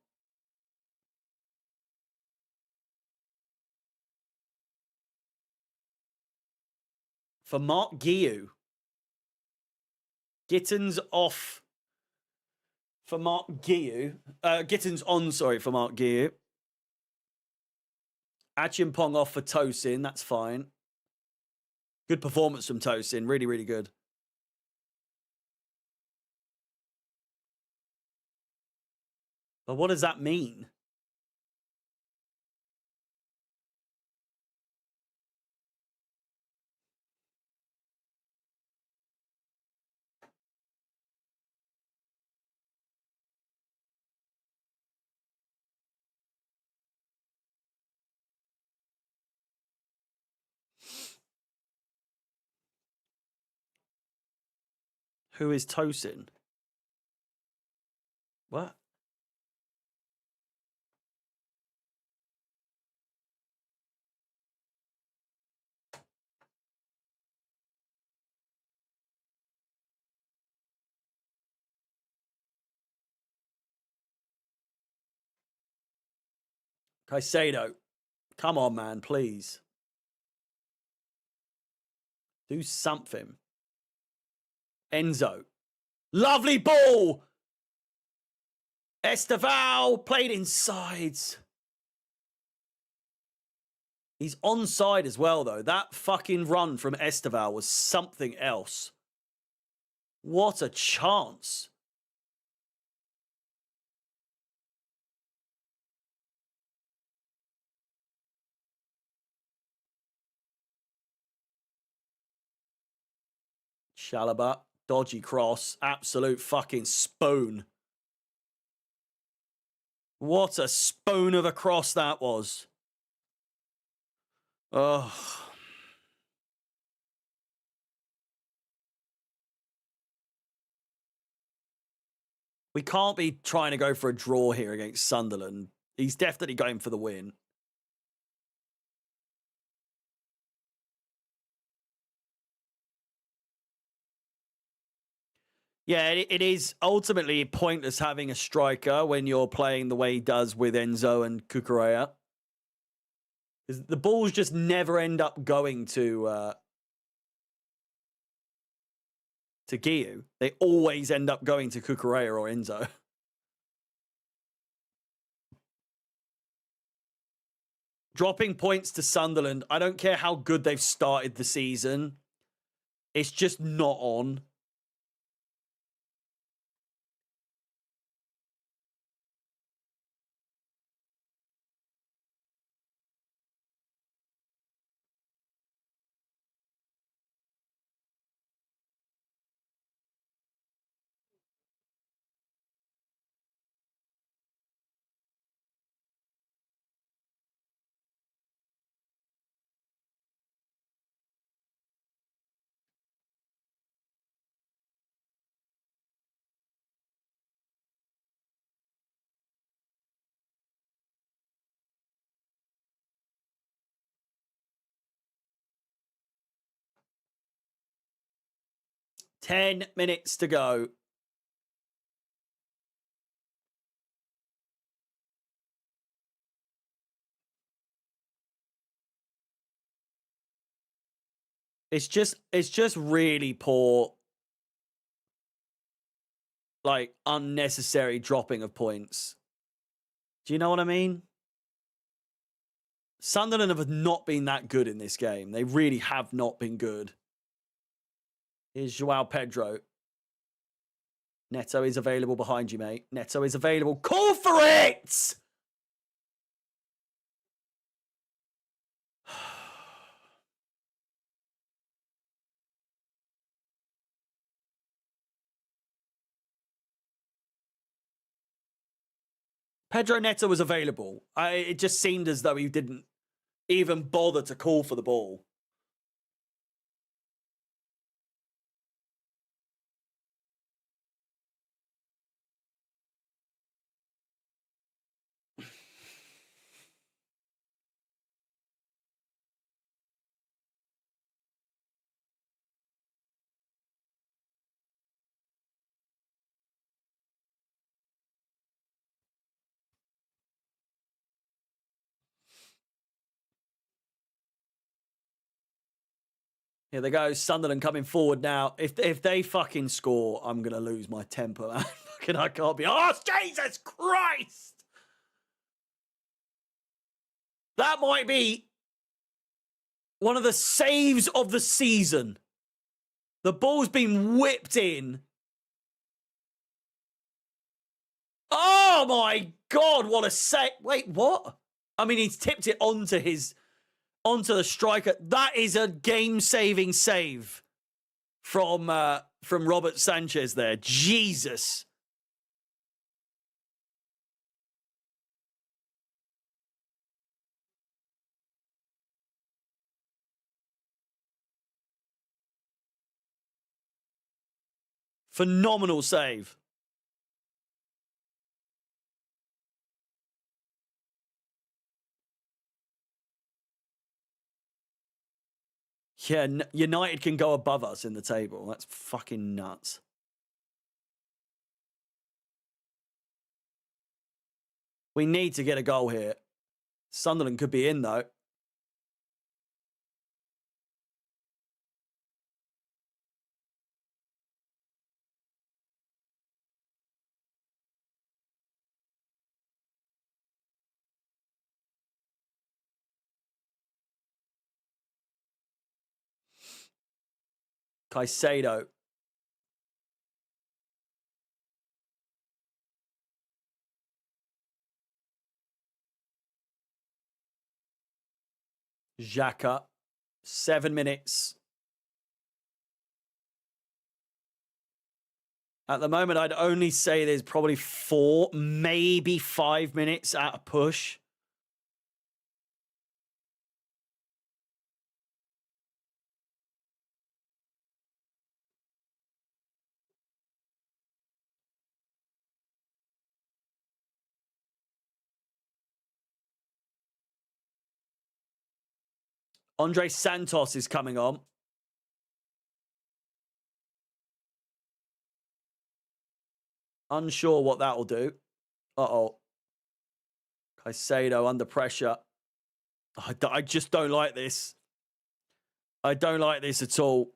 For Mark Guiu. Gittins off for Mark Guiu. Gittins on, sorry, for Mark Guiu. Achimpong off for Tosin. That's fine. Good performance from Tosin. Really, really good. But what does that mean? Who is Tosin? What? Caicedo. Come on, man, please. Do something. Enzo. Lovely ball! Esteval played inside. He's onside as well, though. That fucking run from Esteval was something else. What a chance. Chalobah, dodgy cross, absolute fucking spoon. What a spoon of a cross that was. Oh. We can't be trying to go for a draw here against Sunderland. He's definitely going for the win. Yeah, it is ultimately pointless having a striker when you're playing the way he does with Enzo and Cucurella. The balls just never end up going to Guiu. They always end up going to Cucurella or Enzo. Dropping points to Sunderland. I don't care how good they've started the season. It's just not on. Ten minutes to go. It's just really poor, like, unnecessary dropping of points. Do you know what I mean? Sunderland have not been that good in this game. They really have not been good. Here's Joao Pedro. Neto is available behind you, mate. Neto is available. Call for it! Pedro Neto was available. It just seemed as though he didn't even bother to call for the ball. Here they go. Sunderland coming forward now. If they fucking score, I'm going to lose my temper, man. Fucking, I can't be. Oh, Jesus Christ! That might be one of the saves of the season. The ball's been whipped in. Oh, my God. What a save. Wait, what? I mean, he's tipped it onto the striker. That is a game-saving save from Robert Sanchez there. Jesus. Phenomenal save. Yeah, United can go above us in the table. That's fucking nuts. We need to get a goal here. Sunderland could be in, though. Caicedo. Xhaka. 7 minutes. At the moment, I'd only say there's probably 4, maybe 5 minutes at a push. Andre Santos is coming on. Unsure what that will do. Uh-oh. Caicedo under pressure. I just don't like this. I don't like this at all.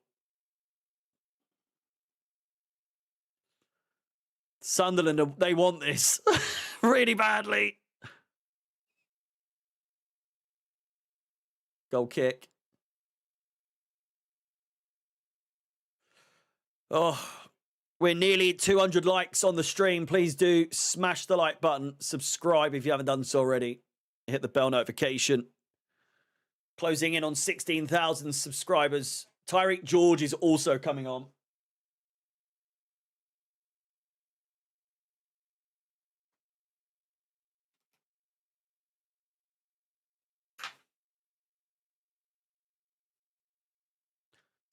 Sunderland, they want this really badly. Goal kick. Oh, we're nearly 200 likes on the stream. Please do smash the like button. Subscribe if you haven't done so already. Hit the bell notification. Closing in on 16,000 subscribers. Tyreek George is also coming on.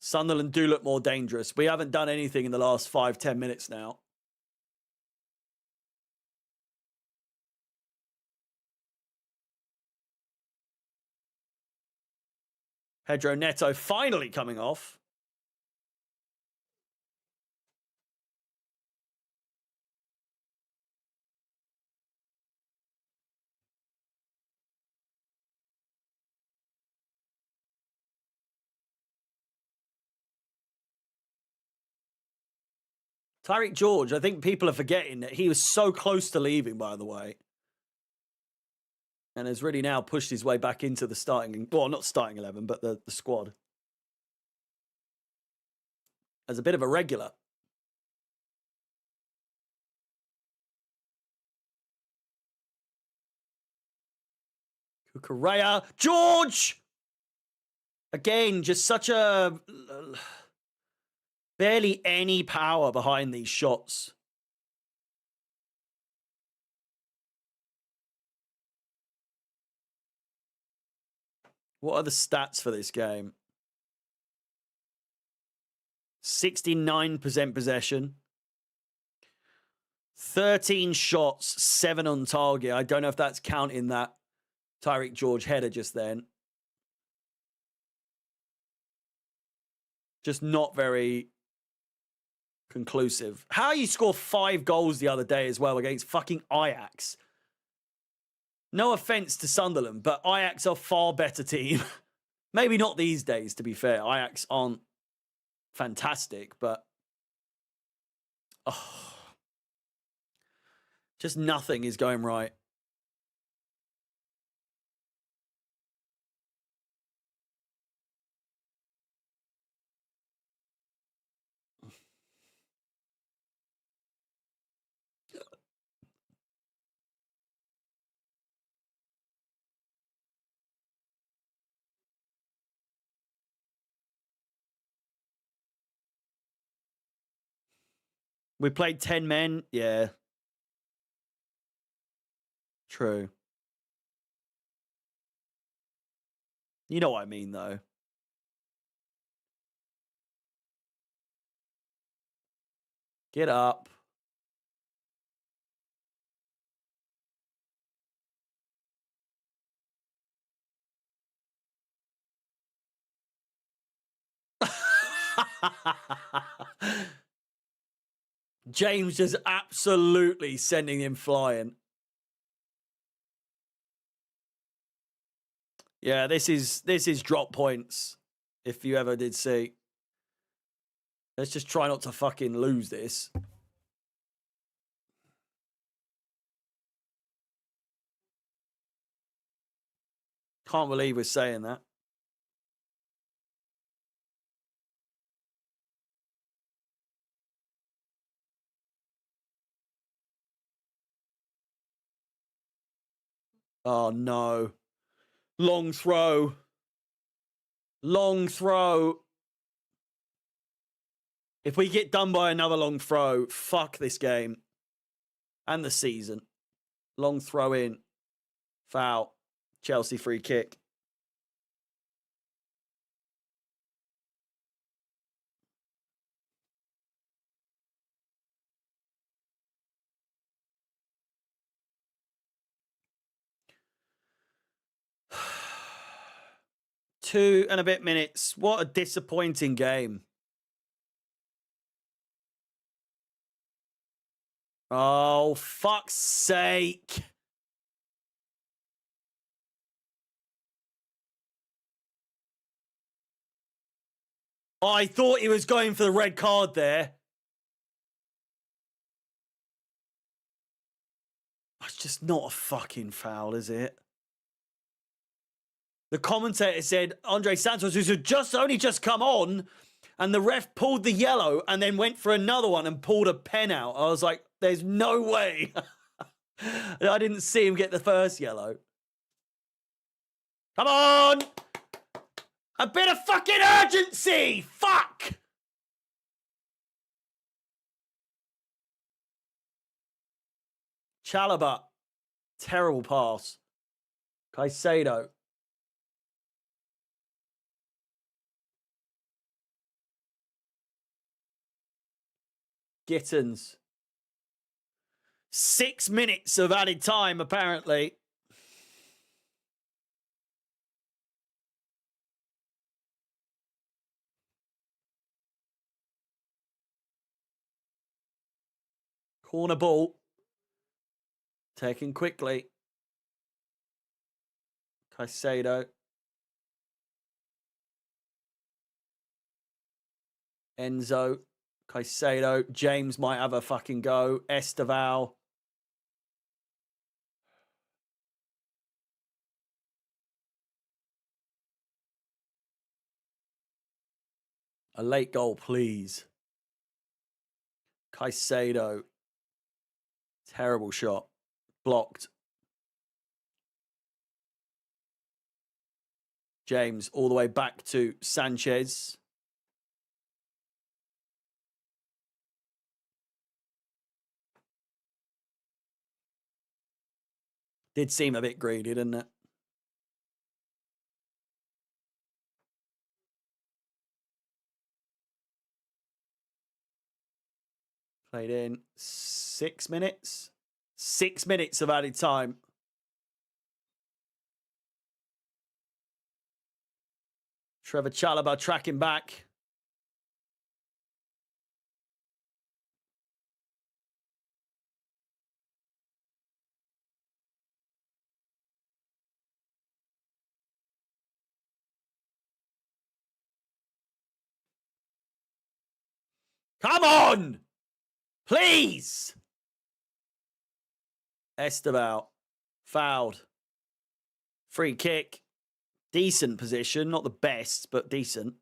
Sunderland do look more dangerous. We haven't done anything in the last 5-10 minutes now. Pedro Neto finally coming off. Tyreek George, I think people are forgetting that he was so close to leaving, by the way. And has really now pushed his way back into the starting, well, not starting 11, but the squad. As a bit of a regular. Kukurea. George! Again, just such a... barely any power behind these shots. What are the stats for this game? 69% possession. 13 shots, 7 on target. I don't know if that's counting that Tyreek George header just then. Just not very conclusive. How you score 5 goals the other day as well against fucking Ajax? No offense to Sunderland, but Ajax are a far better team. Maybe not these days, to be fair. Ajax aren't fantastic, but... oh, just nothing is going right. We played 10 men. Yeah. True. You know what I mean, though. Get up. James just absolutely sending him flying. Yeah, this is drop points, if you ever did see. Let's just try not to fucking lose this. Can't believe we're saying that. Oh, no. Long throw. Long throw. If we get done by another long throw, fuck this game. And the season. Long throw in. Foul. Chelsea free kick. Two and a bit minutes. What a disappointing game. Oh, fuck's sake. Oh, I thought he was going for the red card there. It's just not a fucking foul, is it? The commentator said Andre Santos, who's only just come on, and the ref pulled the yellow and then went for another one and pulled a pen out. I was like, there's no way. I didn't see him get the first yellow. Come on! A bit of fucking urgency! Fuck! Chalobah. Terrible pass. Caicedo. Gittins. 6 minutes of added time, apparently. Corner ball. Taken quickly. Caicedo. Enzo. Caicedo. James might have a fucking go. Esteval. A late goal, please. Caicedo. Terrible shot. Blocked. James all the way back to Sanchez. Did seem a bit greedy, didn't it? Played in 6 minutes. 6 minutes of added time. Trevor Chalobah tracking back. Come on! Please! Esteval. Fouled. Free kick. Decent position. Not the best, but decent.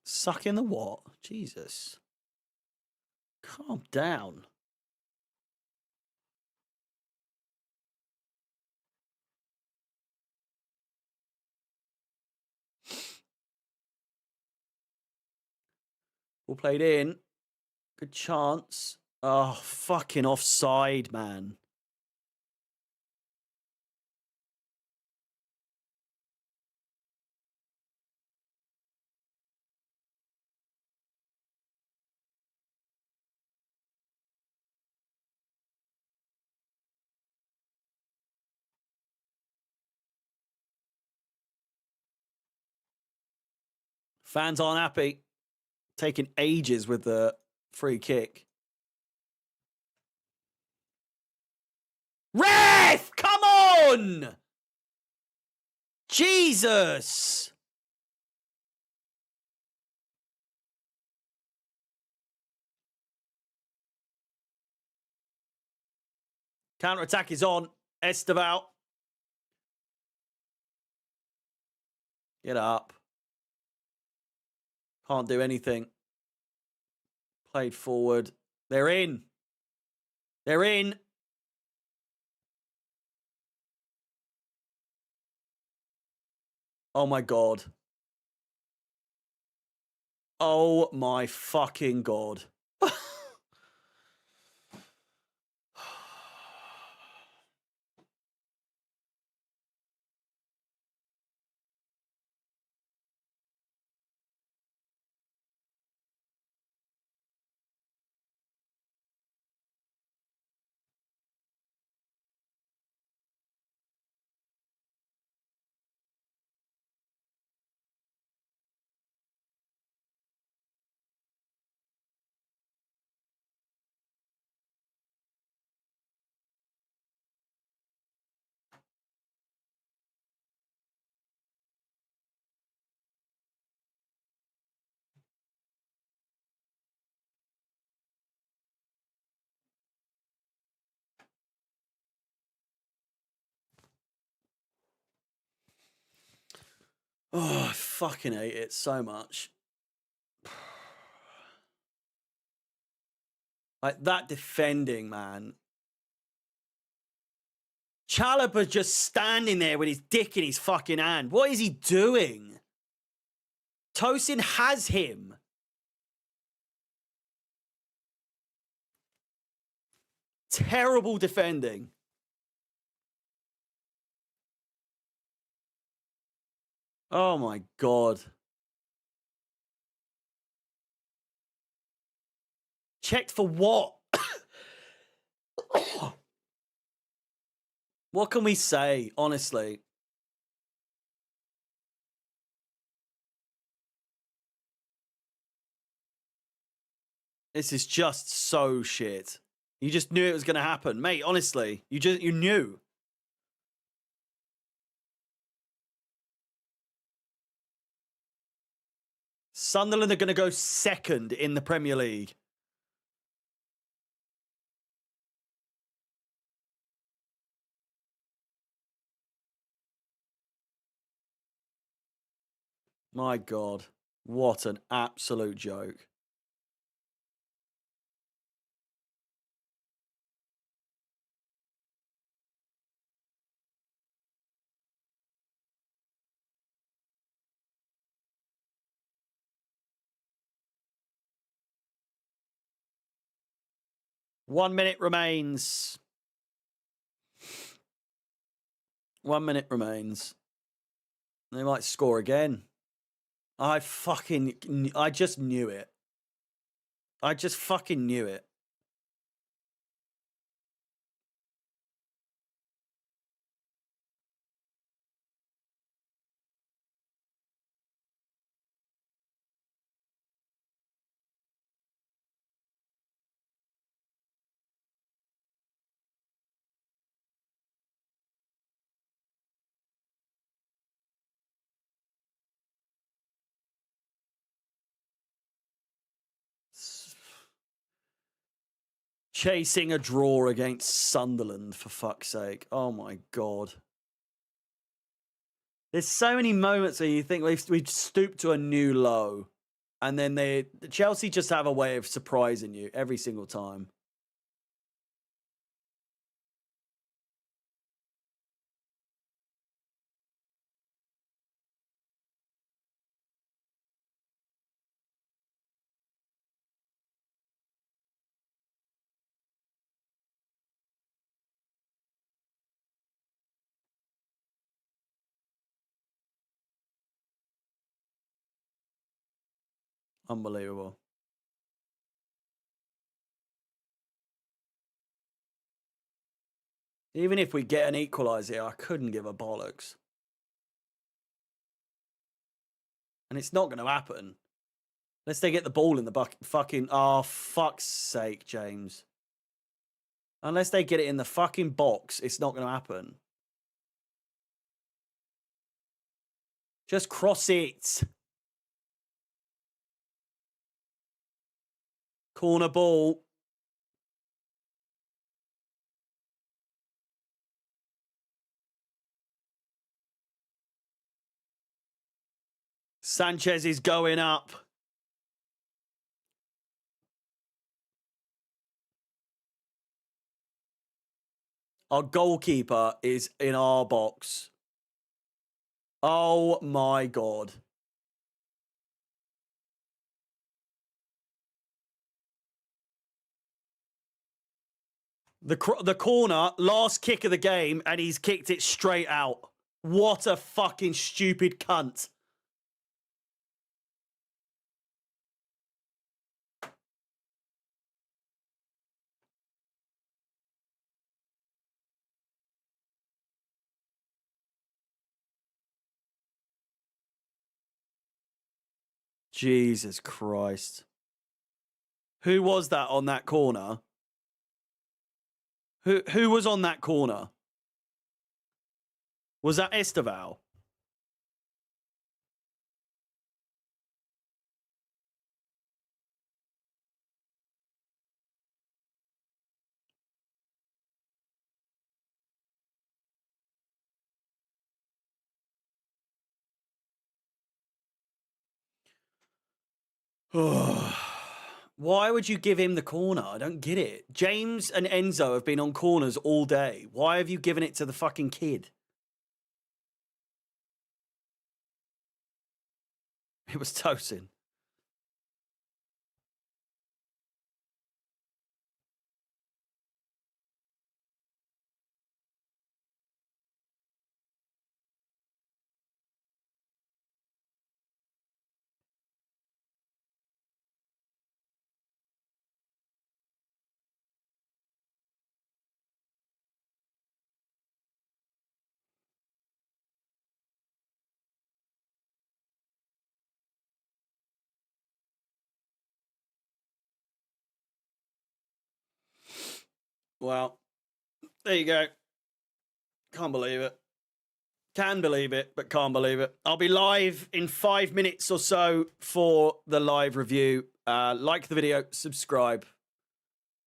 Suck in the what? Jesus. Calm down. All played in. Good chance. Oh, fucking offside, man. Fans aren't happy. Taking ages with the free kick. Ref! Come on! Jesus! Counter-attack is on. Esteval. Get up. Can't do anything. Played forward. They're in. They're in. Oh my God. Oh my fucking God. Oh, I fucking hate it so much. Like, that defending, man. Chalobah just standing there with his dick in his fucking hand. What is he doing? Tosin has him. Terrible defending. Oh my God. Checked for what? What can we say, honestly? This is just so shit. You just knew it was going to happen. Mate, honestly, you knew. Sunderland are going to go second in the Premier League. My God. What an absolute joke. One minute remains. 1 minute remains. They might score again. I just knew it. I just fucking knew it. Chasing a draw against Sunderland, for fuck's sake. Oh my God. There's so many moments where you think we've stooped to a new low. And then Chelsea just have a way of surprising you every single time. Unbelievable. Even if we get an equaliser here, I couldn't give a bollocks. And it's not going to happen. Unless they get the ball in the bucket. Fucking, oh, fuck's sake, James. Unless they get it in the fucking box, it's not going to happen. Just cross it. Corner ball. Sanchez is going up. Our goalkeeper is in our box. Oh my God. The corner, last kick of the game, and he's kicked it straight out. What a fucking stupid cunt. Jesus Christ. Who was that on that corner? Who was on that corner? Was that Esteval? Why would you give him the corner? I don't get it. James and Enzo have been on corners all day. Why have you given it to the fucking kid? It was Tosin. Well, there you go. Can't believe it. Can believe it, but can't believe it. I'll be live in 5 minutes or so for the live review. Like the video, subscribe.